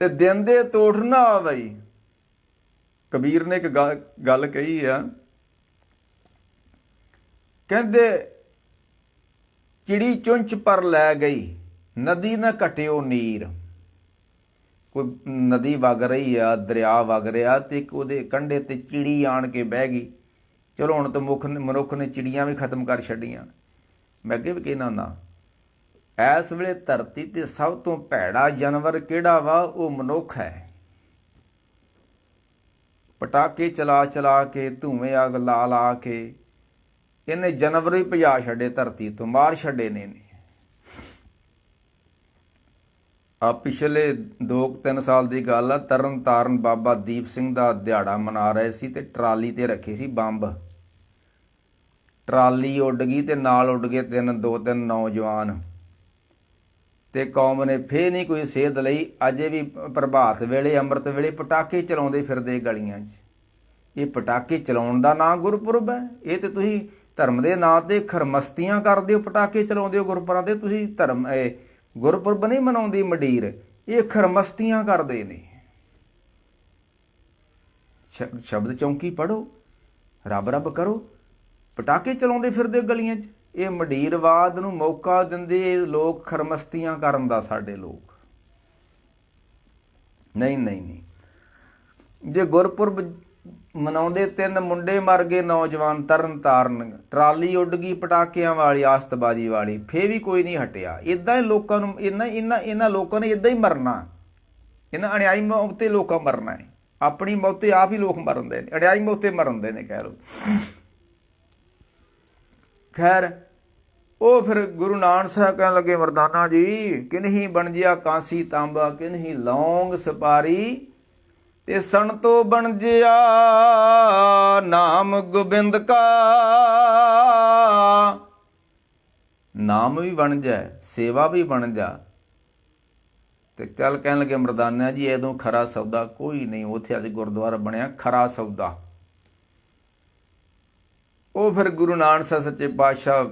ਤੇ ਦਿਨ ਦੇ ਤੋੜ ਨਾ ਆਵਈ। ਕਬੀਰ ਨੇ ਇੱਕ ਗੱਲ ਕਹੀ ਆ, ਕਹਿੰਦੇ ਚਿੜੀ ਚੁੰਚ ਪਰ ਲੈ ਗਈ, ਨਦੀ ਨਾ ਘਟਿਓ ਨੀਰ। ਕੋਈ ਨਦੀ ਵਗ ਰਹੀ ਆ, ਦਰਿਆ ਵਗ ਰਿਹਾ, ਤੇ ਇੱਕ ਉਹਦੇ ਕੰਢੇ ਤੇ ਚਿੜੀ ਆਣ ਕੇ ਬਹਿ ਗਈ। ਚਲੋ ਹੁਣ ਤਾਂ ਮਨੁੱਖ ਨੇ ਚਿੜੀਆਂ ਵੀ ਖਤਮ ਕਰ ਛੱਡੀਆਂ। ਮੈਂ ਅੱਗੇ ਵੀ ਕਹਿਣਾ ਹੁੰਦਾ, ਇਸ ਵੇਲੇ ਧਰਤੀ ਤੇ ਸਭ ਤੋਂ ਭੈੜਾ ਜਾਨਵਰ ਕਿਹੜਾ ਵਾ? ਉਹ ਮਨੁੱਖ ਹੈ। ਪਟਾਕੇ ਚਲਾ ਚਲਾ ਕੇ, ਧੂਵੇਂ ਅੱਗ ਲਾ ਲਾ ਕੇ ਇਹਨੇ ਜਾਨਵਰ ਹੀ ਭਜਾ ਛੱਡੇ ਧਰਤੀ ਤੋਂ, ਮਾਰ ਛੱਡੇ ਨੇ। ਆ ਪਿਛਲੇ 2-3 ਸਾਲ ਦੀ ਗੱਲ ਆ, ਤਰਨ ਤਾਰਨ ਬਾਬਾ ਦੀਪ ਸਿੰਘ ਦਾ ਦਿਹਾੜਾ ਮਨਾ ਰਹੇ ਸੀ, ਤੇ ਟਰਾਲੀ ਤੇ ਰੱਖੇ ਸੀ ਬੰਬ। ਟਰਾਲੀ ਉੱਡ ਗਈ ਤੇ ਨਾਲ ਉੱਡ ਗਏ 2-3 ਨੌਜਵਾਨ। ਤੇ ਕੌਮ ਨੇ ਫੇਰ ਨਹੀਂ ਕੋਈ ਸੇਧ ਲਈ। ਅਜੇ ਵੀ ਪ੍ਰਭਾਤ ਵੇਲੇ, ਅੰਮ੍ਰਿਤ ਵੇਲੇ ਪਟਾਕੇ ਚਲਾਉਂਦੇ ਫਿਰਦੇ ਗਲੀਆਂ 'ਚ। ਇਹ ਪਟਾਕੇ ਚਲਾਉਣ ਦਾ ਨਾਂ ਗੁਰਪੁਰਬ ਹੈ? ਇਹ ਤੇ ਤੁਸੀਂ ਧਰਮ ਦੇ ਨਾਂ ਤੇ ਖਰਮਸਤੀਆਂ ਕਰਦੇ ਹੋ, ਪਟਾਕੇ ਚਲਾਉਂਦੇ ਹੋ ਗੁਰਪੁਰਾਂ ਤੇ। ਤੁਸੀਂ ਧਰਮ ਗੁਰਪੁਰਬ ਨਹੀਂ ਮਨਾਉਂਦੀ ਮੰਡੀਰ, ਇਹ ਖਰਮਸਤੀਆਂ ਕਰਦੇ ਨੇ। ਸ਼ਬਦ ਚੌਂਕੀ ਪੜ੍ਹੋ, ਰੱਬ ਰੱਬ ਕਰੋ, ਪਟਾਕੇ ਚਲਾਉਂਦੇ ਫਿਰਦੇ ਗਲੀਆਂ 'ਚ। ਇਹ ਮੰਡੀਰਵਾਦ ਨੂੰ ਮੌਕਾ ਦਿੰਦੇ ਲੋਕ ਖਰਮਸਤੀਆਂ ਕਰਨ ਦਾ। ਸਾਡੇ ਲੋਕ ਨਹੀਂ ਨਹੀਂ ਨਹੀਂ। ਜੇ ਗੁਰਪੁਰਬ ਮਨਾਉਂਦੇ, 3 ਮੁੰਡੇ ਮਰ ਗਏ ਨੌਜਵਾਨ ਤਰਨ ਤਾਰਨ, ਟਰਾਲੀ ਉੱਡ ਗਈ ਪਟਾਕਿਆਂ ਵਾਲੀ, ਆਸਤਬਾਜ਼ੀ ਵਾਲੀ, ਫੇਰ ਵੀ ਕੋਈ ਨਹੀਂ ਹਟਿਆ। ਇੱਦਾਂ ਹੀ ਲੋਕਾਂ ਨੂੰ, ਇਹਨਾਂ ਲੋਕਾਂ ਨੇ ਇੱਦਾਂ ਹੀ ਮਰਨਾ। ਇਹਨਾਂ ਅਣਿਆਈ ਮੌਤ ਤੇ ਲੋਕਾਂ ਮਰਨਾ ਹੈ। ਆਪਣੀ ਮੌਤ ਤੇ ਆਪ ਹੀ ਲੋਕ ਮਰਨਦੇ ਨੇ, ਅਣਿਆਈ ਮੌਤ ਤੇ ਮਰਨਦੇ ਨੇ ਕਹਿ ਲਓ। ਖੈਰ ਉਹ ਫਿਰ ਗੁਰੂ ਨਾਨਕ ਸਾਹਿਬ ਕਹਿਣ ਲੱਗੇ, ਮਰਦਾਨਾ ਜੀ ਕਿਨਹੀ ਬਣ ਜਿਆ ਕਾਂਸੀ ਤਾਂਬਾ, ਕਿਨਹੀ ਲੌਂਗ ਸੁਪਾਰੀ, ਤੇ ਸਣ ਤੋਂ ਬਣ ਜਿਆ ਨਾਮ ਗੋਬਿੰਦ ਕਾ। ਨਾਮ ਵੀ ਬਣ ਜਾਏ, ਸੇਵਾ ਵੀ ਬਣ ਜਾ। ਤੇ ਚੱਲ ਕਹਿਣ ਲੱਗੇ ਮਰਦਾਨਾ ਜੀ ਉਦੋਂ ਖਰਾ ਸੌਦਾ ਕੋਈ ਨਹੀਂ। ਉੱਥੇ ਅੱਜ ਗੁਰਦੁਆਰਾ ਬਣਿਆ ਖਰਾ ਸੌਦਾ। ਉਹ ਫਿਰ ਗੁਰੂ ਨਾਨਕ ਸਾਹਿਬ ਸੱਚੇ ਪਾਤਸ਼ਾਹ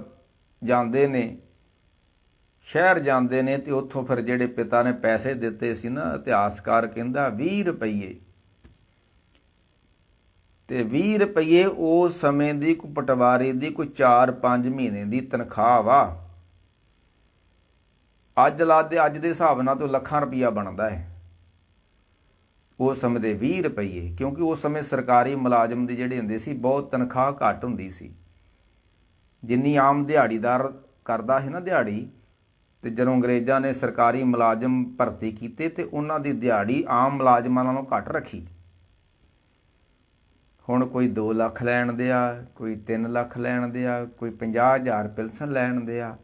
ਜਾਂਦੇ ਨੇ, ਸ਼ਹਿਰ ਜਾਂਦੇ ਨੇ, ਤੇ ਉੱਥੋਂ ਫਿਰ ਜਿਹੜੇ ਪਿਤਾ ਨੇ ਪੈਸੇ ਦਿੱਤੇ ਸੀ ਨਾ, ਇਤਿਹਾਸਕਾਰ ਕਹਿੰਦਾ 20 ਰੁਪਈਏ, ਤੇ 20 ਰੁਪਈਏ ਉਸ ਸਮੇਂ ਦੀ ਕੋਈ ਪਟਵਾਰੀ ਦੀ ਕੋਈ 4-5 ਮਹੀਨੇ ਦੀ ਤਨਖਾਹ ਵਾ। ਅੱਜ ਦੇ ਹਿਸਾਬ ਨਾਲ ਤਾਂ ਲੱਖਾਂ ਰੁਪਈਆ ਬਣਦਾ ਹੈ ਉਸ ਸਮੇਂ ਦੇ 20 ਰੁਪਈਏ। ਕਿਉਂਕਿ ਉਸ ਸਮੇਂ ਸਰਕਾਰੀ ਮੁਲਾਜ਼ਮ ਦੀ ਜਿਹੜੇ ਹੁੰਦੇ ਸੀ ਬਹੁਤ ਤਨਖਾਹ ਘੱਟ ਹੁੰਦੀ ਸੀ, ਜਿੰਨੀ ਆਮ ਦਿਹਾੜੀਦਾਰ ਕਰਦਾ ਸੀ ਨਾ ਦਿਹਾੜੀ। ਤੇ ਜਦੋਂ ਅੰਗਰੇਜ਼ਾਂ ਨੇ ਸਰਕਾਰੀ ਮੁਲਾਜ਼ਮ ਭਰਤੀ ਕੀਤੇ ਤੇ ਉਹਨਾਂ ਦੀ ਦਿਹਾੜੀ ਆਮ ਮੁਲਾਜ਼ਮਾਂ ਨਾਲੋਂ ਘੱਟ ਰੱਖੀ। ਹੁਣ ਕੋਈ 2 ਲੱਖ ਲੈਣ ਦਿਆ, ਕੋਈ 3 ਲੱਖ ਲੈਣ ਦਿਆ, ਕੋਈ 50,000 ਪੈਨਸ਼ਨ ਲੈਣ ਦਿਆ।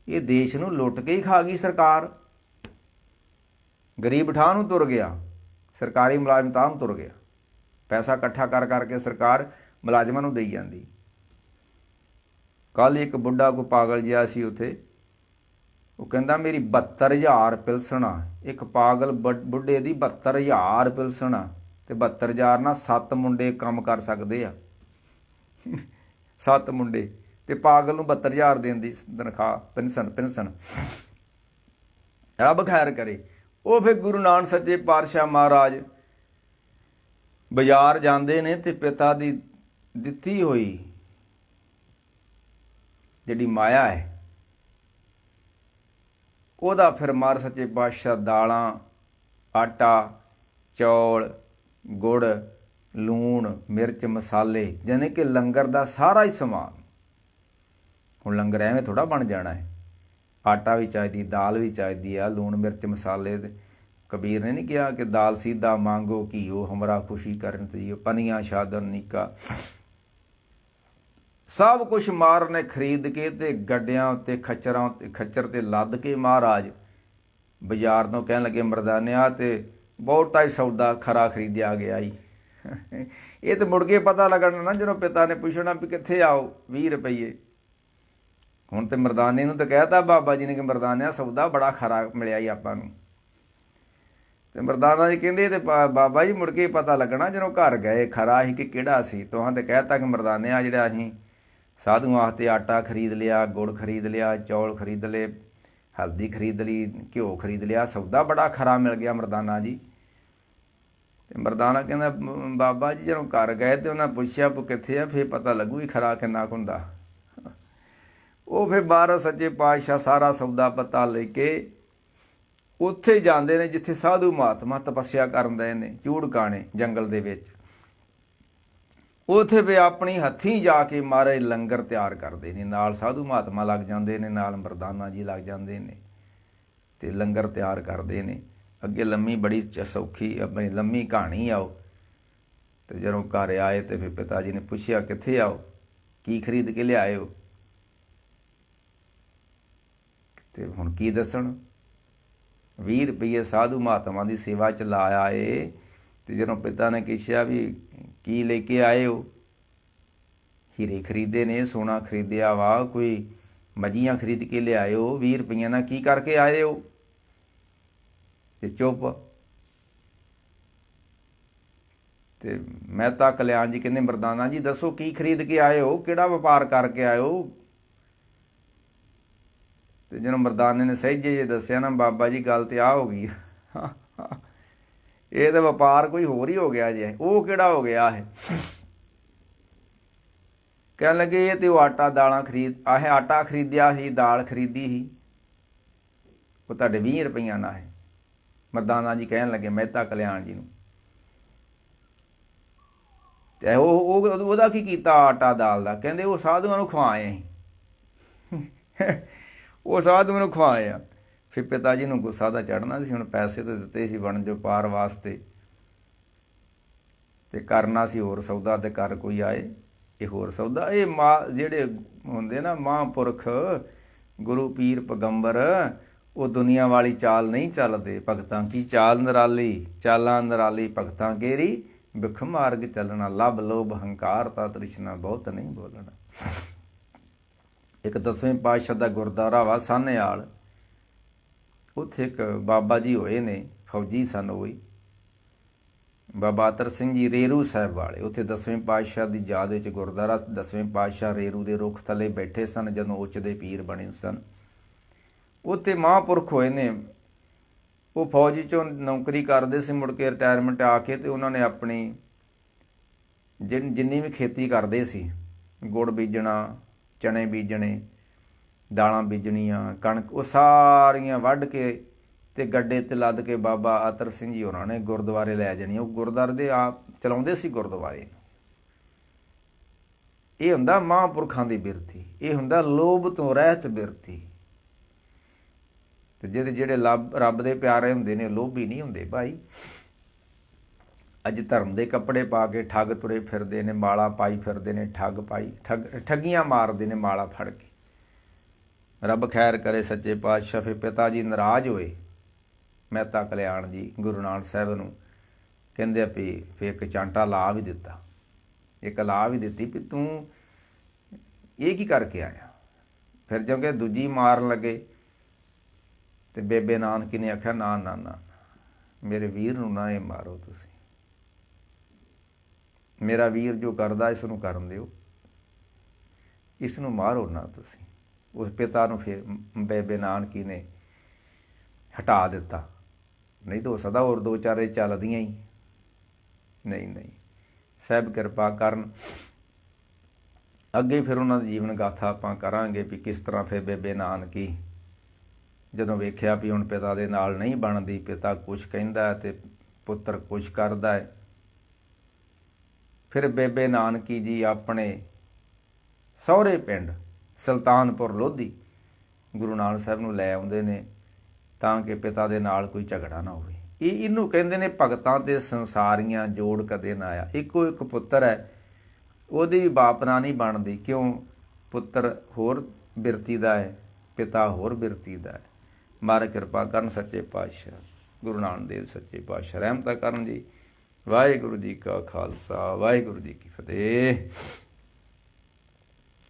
ਇਹ ਦੇਸ਼ ਨੂੰ ਲੁੱਟ ਕੇ ਹੀ ਖਾ ਗਈ ਸਰਕਾਰ। ਗਰੀਬ ਠਾਹ ਨੂੰ ਤੁਰ ਗਿਆ, ਸਰਕਾਰੀ ਮੁਲਾਜ਼ਮ ਤਾਂ ਨੂੰ ਤੁਰ ਗਿਆ। ਪੈਸਾ ਇਕੱਠਾ ਕਰ ਕਰਕੇ ਸਰਕਾਰ ਮੁਲਾਜ਼ਮਾਂ ਨੂੰ ਦੇਈ ਜਾਂਦੀ। ਕੱਲ੍ਹ ਇੱਕ ਬੁੱਢਾ ਕੋਈ ਪਾਗਲ ਜਿਹਾ ਸੀ ਉੱਥੇ, ਉਹ ਕਹਿੰਦਾ ਮੇਰੀ 72,000 ਪਿਲਸਣ ਆ। ਇੱਕ ਪਾਗਲ ਬੁੱਢੇ ਦੀ 72,000 ਪਿਲਸਣ ਆ, ਤੇ 72,000 ਨਾਲ 7 ਮੁੰਡੇ ਕੰਮ ਕਰ ਸਕਦੇ ਆ। 7 ਮੁੰਡੇ, ਤੇ ਪਾਗਲ ਨੂੰ 72,000 ਦੇਣ ਦੀ ਤਨਖਾਹ, ਪੈਨਸ਼ਨ। ਰੱਬ ਖੈਰ ਕਰੇ। ਉਹ ਫਿਰ ਗੁਰੂ ਨਾਨਕ ਸੱਚੇ ਪਾਤਸ਼ਾਹ ਮਹਾਰਾਜ ਬਾਜ਼ਾਰ ਜਾਂਦੇ ਨੇ, ਤੇ ਪਿਤਾ ਦੀ ਦਿੱਤੀ ਹੋਈ ਜਿਹੜੀ ਮਾਇਆ ਹੈ ਉਹਦਾ ਫਿਰ ਮਹਾਰਾਜ ਸੱਚੇ ਪਾਤਸ਼ਾਹ ਦਾਲਾਂ, ਆਟਾ, ਚੌਲ, ਗੁੜ, ਲੂਣ, ਮਿਰਚ, ਮਸਾਲੇ, ਜਾਣੀ ਕਿ ਲੰਗਰ ਦਾ ਸਾਰਾ ਹੀ ਸਮਾਨ। ਹੁਣ ਲੰਗਰ ਐਵੇਂ ਥੋੜ੍ਹਾ ਬਣ ਜਾਣਾ ਹੈ। ਆਟਾ ਵੀ ਚਾਹੀਦੀ, ਦਾਲ ਵੀ ਚਾਹੀਦੀ ਆ, ਲੂਣ, ਮਿਰਚ, ਮਸਾਲੇ। ਕਬੀਰ ਨੇ ਨਹੀਂ ਕਿਹਾ ਕਿ ਦਾਲ ਸੀਧਾ ਮੰਗੋ ਘੀਓ ਹਮਰਾ ਖੁਸ਼ੀ ਕਰਨ ਤੀਓ, ਪਨੀਆਂ ਸ਼ਾਦਨ ਨੀਕਾ। ਸਭ ਕੁਛ ਮਾਰ ਨੇ ਖਰੀਦ ਕੇ ਤੇ ਗੱਡਿਆਂ ਉੱਤੇ ਖੱਚਰ ਤੇ ਲੱਦ ਕੇ ਮਹਾਰਾਜ ਬਾਜ਼ਾਰ ਤੋਂ ਕਹਿਣ ਲੱਗੇ ਮਰਦਾਨਿਆ ਤੇ ਬਹੁਤਾ ਹੀ ਸੌਦਾ ਖਰਾ ਖਰੀਦਿਆ ਗਿਆ ਈ। ਇਹ ਤੇ ਮੁੜ ਕੇ ਪਤਾ ਲੱਗਣਾ ਨਾ ਜਦੋਂ ਪਿਤਾ ਨੇ ਪੁੱਛਣਾ ਵੀ ਕਿੱਥੇ ਆਓ 20 ਰੁਪਈਏ। ਹੁਣ ਤੇ ਮਰਦਾਨੇ ਨੂੰ ਤਾਂ ਕਹਿਤਾ ਬਾਬਾ ਜੀ ਨੇ ਕਿ ਮਰਦਾਨਿਆ ਸੌਦਾ ਬੜਾ ਖਰਾ ਮਿਲਿਆ ਹੀ ਆਪਾਂ ਨੂੰ। ਤੇ ਮਰਦਾਨਾ ਜੀ ਕਹਿੰਦੇ ਤੇ ਬਾਬਾ ਜੀ ਮੁੜ ਕੇ ਪਤਾ ਲੱਗਣਾ ਜਦੋਂ ਘਰ ਗਏ ਖਰਾ ਸੀ ਕਿ ਕਿਹੜਾ ਸੀ। ਤੁਹਾਂ ਤੇ ਕਹਿਤਾ ਕਿ ਮਰਦਾਨਿਆ ਜਿਹੜਾ ਅਸੀਂ ਸਾਧੂਆਂ ਵਾਸਤੇ ਆਟਾ ਖਰੀਦ ਲਿਆ, ਗੁੜ ਖਰੀਦ ਲਿਆ, ਚੌਲ ਖਰੀਦ ਲਏ, ਹਲਦੀ ਖਰੀਦ ਲਈ, ਘਿਓ ਖਰੀਦ ਲਿਆ, ਸੌਦਾ ਬੜਾ ਖਰਾ ਮਿਲ ਗਿਆ ਮਰਦਾਨਾ ਜੀ। ਤੇ ਮਰਦਾਨਾ ਕਹਿੰਦਾ ਬਾਬਾ ਜੀ ਜਦੋਂ ਘਰ ਗਏ ਤੇ ਉਹਨਾਂ ਪੁੱਛਿਆ ਕਿੱਥੇ ਆ, ਫਿਰ ਪਤਾ ਲੱਗੂ ਹੀ ਖਰਾ ਕਿੰਨਾ ਕੁ ਹੁੰਦਾ। ਉਹ ਫਿਰ ਬਾਹਰ ਸੱਚੇ ਪਾਤਸ਼ਾਹ ਸਾਰਾ ਸੌਦਾ ਪਤਾ ਲੈ ਕੇ ਉੱਥੇ ਜਾਂਦੇ ਨੇ ਜਿੱਥੇ ਸਾਧੂ ਮਹਾਤਮਾ ਤਪੱਸਿਆ ਕਰਨ ਦੇ ਨੇ, ਚੂੜਕਾਣੇ ਜੰਗਲ ਦੇ ਵਿੱਚ। ਉੱਥੇ ਵੀ ਆਪਣੀ ਹੱਥੀਂ ਜਾ ਕੇ ਮਹਾਰਾਜ ਲੰਗਰ ਤਿਆਰ ਕਰਦੇ ਨੇ। ਨਾਲ ਸਾਧੂ ਮਹਾਤਮਾ ਲੱਗ ਜਾਂਦੇ ਨੇ, ਨਾਲ ਮਰਦਾਨਾ ਜੀ ਲੱਗ ਜਾਂਦੇ ਨੇ, ਤੇ ਲੰਗਰ ਤਿਆਰ ਕਰਦੇ ਨੇ। ਅੱਗੇ ਲੰਮੀ ਬੜੀ ਸੌਖੀ ਆਪਣੀ ਲੰਮੀ ਕਹਾਣੀ ਆਓ। ਤੇ ਜਦੋਂ ਘਰ ਆਏ ਤੇ ਫਿਰ ਪਿਤਾ ਜੀ ਨੇ ਪੁੱਛਿਆ ਕਿੱਥੇ ਆਓ, ਕੀ ਖਰੀਦ ਕੇ ਲਿਆਏ ਹੋ। ਤੇ ਹੁਣ ਕੀ ਦੱਸਣ, 20 ਰੁਪਈਏ ਸਾਧੂ ਮਹਾਤਮਾ ਦੀ ਸੇਵਾ ਚ ਲਾ ਆਏ। ਤੇ ਜਦੋਂ ਪਿਤਾ ਨੇ ਪੁੱਛਿਆ ਵੀ ਕੀ ਲੈ ਕੇ ਆਏ ਹੋ, ਹੀਰੇ ਖਰੀਦੇ ਨੇ, ਸੋਨਾ ਖਰੀਦਿਆ ਵਾ, ਕੋਈ ਮੱਝੀਆਂ ਖਰੀਦ ਕੇ ਲਿਆਏ ਹੋ, 20 ਰੁਪਈਆਂ ਨਾਲ ਕੀ ਕਰਕੇ ਆਏ ਹੋ। ਤੇ ਚੁੱਪ। ਤੇ ਮਹਿਤਾ ਕਲਿਆਣ ਜੀ ਕਹਿੰਦੇ ਮਰਦਾਨਾ ਜੀ ਦੱਸੋ ਕੀ ਖਰੀਦ ਕੇ ਆਏ ਹੋ, ਕਿਹੜਾ ਵਪਾਰ ਕਰਕੇ ਆਏ ਹੋ। ਤੇ ਜਦੋਂ ਮਰਦਾਨੇ ਨੇ ਸਹਿਜੇ ਜੇ ਦੱਸਿਆ ਨਾ, ਬਾਬਾ ਜੀ ਗੱਲ ਤੇ ਆ ਹੋ ਗਈ, ਇਹ ਤਾਂ ਵਪਾਰ ਕੋਈ ਹੋਰ ਹੀ ਹੋ ਗਿਆ ਜੇ। ਉਹ ਕਿਹੜਾ ਹੋ ਗਿਆ ਇਹ? ਕਹਿਣ ਲੱਗੇ ਇਹ ਤੇ ਉਹ ਆਟਾ ਦਾਲਾਂ ਆਟਾ ਖਰੀਦਿਆ ਸੀ, ਦਾਲ ਖਰੀਦੀ ਸੀ, ਉਹ ਤੁਹਾਡੇ 20 ਰੁਪਈਆਂ ਨਾਲ ਹੈ। ਮਰਦਾਨਾ ਜੀ ਕਹਿਣ ਲੱਗੇ ਮਹਿਤਾ ਕਲਿਆਣ ਜੀ ਨੂੰ, ਤੇ ਉਹਦਾ ਕੀ ਕੀਤਾ ਆਟਾ ਦਾਲ ਦਾ? ਕਹਿੰਦੇ ਉਹ ਸਾਧੂਆਂ ਨੂੰ ਖਵਾਏ ਅਸੀਂ, ਉਹ ਸਾਧੂਆਂ ਨੂੰ ਖਵਾਏ ਆ। ਫਿਰ ਪਿਤਾ ਜੀ ਨੂੰ ਗੁੱਸਾ ਤਾਂ ਚੜ੍ਹਨਾ ਸੀ, ਹੁਣ ਪੈਸੇ ਤਾਂ ਦਿੱਤੇ ਸੀ ਵਣ ਜੋ ਪਾਰ ਵਾਸਤੇ, ਤੇ ਕਰਨਾ ਸੀ ਹੋਰ ਸੌਦਾ, ਤੇ ਕਰ ਕੋਈ ਆਏ ਇਹ ਹੋਰ ਸੌਦਾ। ਇਹ ਜਿਹੜੇ ਹੁੰਦੇ ਨਾ ਮਹਾਂਪੁਰਖ ਗੁਰੂ ਪੀਰ ਪੈਗੰਬਰ, ਉਹ ਦੁਨੀਆ ਵਾਲੀ ਚਾਲ ਨਹੀਂ ਚੱਲਦੇ। ਭਗਤਾਂ ਕੀ ਚਾਲ ਨਿਰਾਲੀ, ਚਾਲਾਂ ਨਿਰਾਲੀ ਭਗਤਾਂ ਕੇਰੀ, ਬਿਖ ਮਾਰਗ ਚੱਲਣਾ, ਲੱਭ ਲੋਭ ਹੰਕਾਰ ਤਾ ਤ੍ਰਿਸ਼ਨਾ ਬਹੁਤ ਨਹੀਂ ਬੋਲਣਾ। ਇੱਕ 10ਵੇਂ ਪਾਤਸ਼ਾਹ ਦਾ ਗੁਰਦੁਆਰਾ ਵਾ ਸਾਹਨੇਵਾਲ, ਉੱਥੇ ਇੱਕ ਬਾਬਾ ਜੀ ਹੋਏ ਨੇ, ਫੌਜੀ ਸਨ ਉਹ ਹੀ, ਬਾਬਾ ਅਤਰ ਸਿੰਘ ਜੀ ਰੇਰੂ ਸਾਹਿਬ ਵਾਲੇ। ਉੱਥੇ 10ਵੇਂ ਪਾਤਸ਼ਾਹ ਦੀ ਯਾਦ ਵਿੱਚ ਗੁਰਦੁਆਰਾ, 10ਵੇਂ ਪਾਤਸ਼ਾਹ ਰੇਰੂ ਦੇ ਰੁੱਖ ਥੱਲੇ ਬੈਠੇ ਸਨ ਜਦੋਂ ਉੱਚ ਦੇ ਪੀਰ ਬਣੇ ਸਨ। ਉੱਥੇ ਮਹਾਂਪੁਰਖ ਹੋਏ ਨੇ, ਉਹ ਫੌਜ 'ਚੋਂ ਨੌਕਰੀ ਕਰਦੇ ਸੀ, ਮੁੜ ਕੇ ਰਿਟਾਇਰਮੈਂਟ ਆ ਕੇ ਤੇ ਉਹਨਾਂ ਨੇ ਆਪਣੀ ਜਿੰਨੀ ਵੀ ਖੇਤੀ ਕਰਦੇ ਸੀ, ਗੁੜ ਬੀਜਣਾ, ਚਣੇ ਬੀਜਣੇ, ਦਾਲਾਂ ਬੀਜਣੀਆਂ, ਕਣਕ, ਉਹ ਸਾਰੀਆਂ ਵੱਢ ਕੇ ਤੇ ਗੱਡੇ ਤੇ ਲੱਦ ਕੇ ਬਾਬਾ ਅਤਰ ਸਿੰਘ ਜੀ ਹੋਰਾਂ ਨੇ ਗੁਰਦੁਆਰੇ ਲੈ ਜਾਣੀ। ਉਹ ਗੁਰਦੁਆਰੇ ਦੇ ਆਪ ਚਲਾਉਂਦੇ ਸੀ ਗੁਰਦੁਆਰੇ। ਇਹ ਹੁੰਦਾ ਮਹਾਂਪੁਰਖਾਂ ਦੀ ਬਿਰਤੀ, ਇਹ ਹੁੰਦਾ ਲੋਭ ਤੋਂ ਰਹਿਤ ਬਿਰਤੀ। ਤੇ ਜਿਹੜੇ ਰੱਬ ਦੇ ਪਿਆਰੇ ਹੁੰਦੇ ਨੇ, ਲੋਭੀ ਨਹੀਂ ਹੁੰਦੇ ਭਾਈ। ਅੱਜ ਧਰਮ ਦੇ ਕੱਪੜੇ ਪਾ ਕੇ ਠੱਗ ਤੁਰੇ ਫਿਰਦੇ ਨੇ, ਮਾਲਾ ਪਾਈ ਫਿਰਦੇ ਨੇ, ਠੱਗੀਆਂ ਮਾਰਦੇ ਨੇ ਮਾਲਾ ਫੜ ਕੇ। ਰੱਬ ਖੈਰ ਕਰੇ ਸੱਚੇ ਪਾਤਸ਼ਾਹ। ਫਿਰ ਪਿਤਾ ਜੀ ਨਾਰਾਜ਼ ਹੋਏ, ਮਹਿਤਾ ਕਲਿਆਣ ਜੀ ਗੁਰੂ ਨਾਨਕ ਸਾਹਿਬ ਨੂੰ ਕਹਿੰਦੇ ਆ ਵੀ ਫਿਰ ਇੱਕ ਚਾਂਟਾ ਲਾ ਵੀ ਦਿੱਤਾ, ਇੱਕ ਲਾ ਵੀ ਦਿੱਤੀ ਵੀ ਤੂੰ ਇਹ ਕੀ ਕਰਕੇ ਆਇਆ। ਫਿਰ ਜਦੋਂ ਦੂਜੀ ਮਾਰਨ ਲੱਗੇ ਤੇ ਬੇਬੇ ਨਾਨਕੀ ਨੇ ਆਖਿਆ ਨਾ ਨਾ ਨਾ, ਮੇਰੇ ਵੀਰ ਨੂੰ ਨਾ ਇਹ ਮਾਰੋ, ਤੁਸੀਂ ਮੇਰਾ ਵੀਰ ਜੋ ਕਰਦਾ ਇਸ ਨੂੰ ਕਰਨ ਦਿਓ, ਇਸ ਨੂੰ ਮਾਰੋ ਨਾ ਤੁਸੀਂ। ਉਸ ਪਿਤਾ ਨੂੰ ਫਿਰ ਬੇਬੇ ਨਾਨਕੀ ਨੇ ਹਟਾ ਦਿੱਤਾ, ਨਹੀਂ ਤਾਂ ਸਦਾ ਹੋਰ ਦੋ ਚਾਰੇ ਚੱਲਦੀਆਂ ਹੀ। ਨਹੀਂ, ਸਾਹਿਬ ਕਿਰਪਾ ਕਰਨ। ਅੱਗੇ ਫਿਰ ਉਹਨਾਂ ਦੀ ਜੀਵਨ ਗਾਥਾ ਆਪਾਂ ਕਰਾਂਗੇ ਵੀ ਕਿਸ ਤਰ੍ਹਾਂ ਫਿਰ ਬੇਬੇ ਨਾਨਕੀ ਜਦੋਂ ਵੇਖਿਆ ਵੀ ਹੁਣ ਪਿਤਾ ਦੇ ਨਾਲ ਨਹੀਂ ਬਣਦੀ, ਪਿਤਾ ਕੁਛ ਕਹਿੰਦਾ ਤੇ ਪੁੱਤਰ ਕੁਛ ਕਰਦਾ ਹੈ, ਫਿਰ ਬੇਬੇ ਨਾਨਕੀ ਜੀ ਆਪਣੇ ਸਹੁਰੇ ਪਿੰਡ ਸੁਲਤਾਨਪੁਰ ਲੋਧੀ ਗੁਰੂ ਨਾਨਕ ਸਾਹਿਬ ਨੂੰ ਲੈ ਆਉਂਦੇ ਨੇ ਤਾਂ ਕਿ ਪਿਤਾ ਦੇ ਨਾਲ ਕੋਈ ਝਗੜਾ ਨਾ ਹੋਵੇ। ਇਹਨੂੰ ਕਹਿੰਦੇ ਨੇ ਭਗਤਾਂ ਤੇ ਸੰਸਾਰੀਆਂ ਜੋੜ ਕਦੇ ਨਾ ਆਇਆ। ਇੱਕੋ ਇੱਕ ਪੁੱਤਰ ਹੈ, ਉਹਦੀ ਵੀ ਬਾਪ ਨਾਲ ਨਹੀਂ ਬਣਦੀ। ਕਿਉਂ? ਪੁੱਤਰ ਹੋਰ ਬਿਰਤੀ ਦਾ ਹੈ, ਪਿਤਾ ਹੋਰ ਬਿਰਤੀ ਦਾ ਹੈ। ਮਹਾਰਾਜ ਕਿਰਪਾ ਕਰਨ ਸੱਚੇ ਪਾਤਸ਼ਾਹ ਗੁਰੂ ਨਾਨਕ ਦੇਵ ਸੱਚੇ ਪਾਤਸ਼ਾਹ ਰਹਿਮਤਾਂ ਕਰਨ ਜੀ। ਵਾਹਿਗੁਰੂ ਜੀ ਕਾ ਖਾਲਸਾ, ਵਾਹਿਗੁਰੂ ਜੀ ਕੀ ਫਤਿਹ।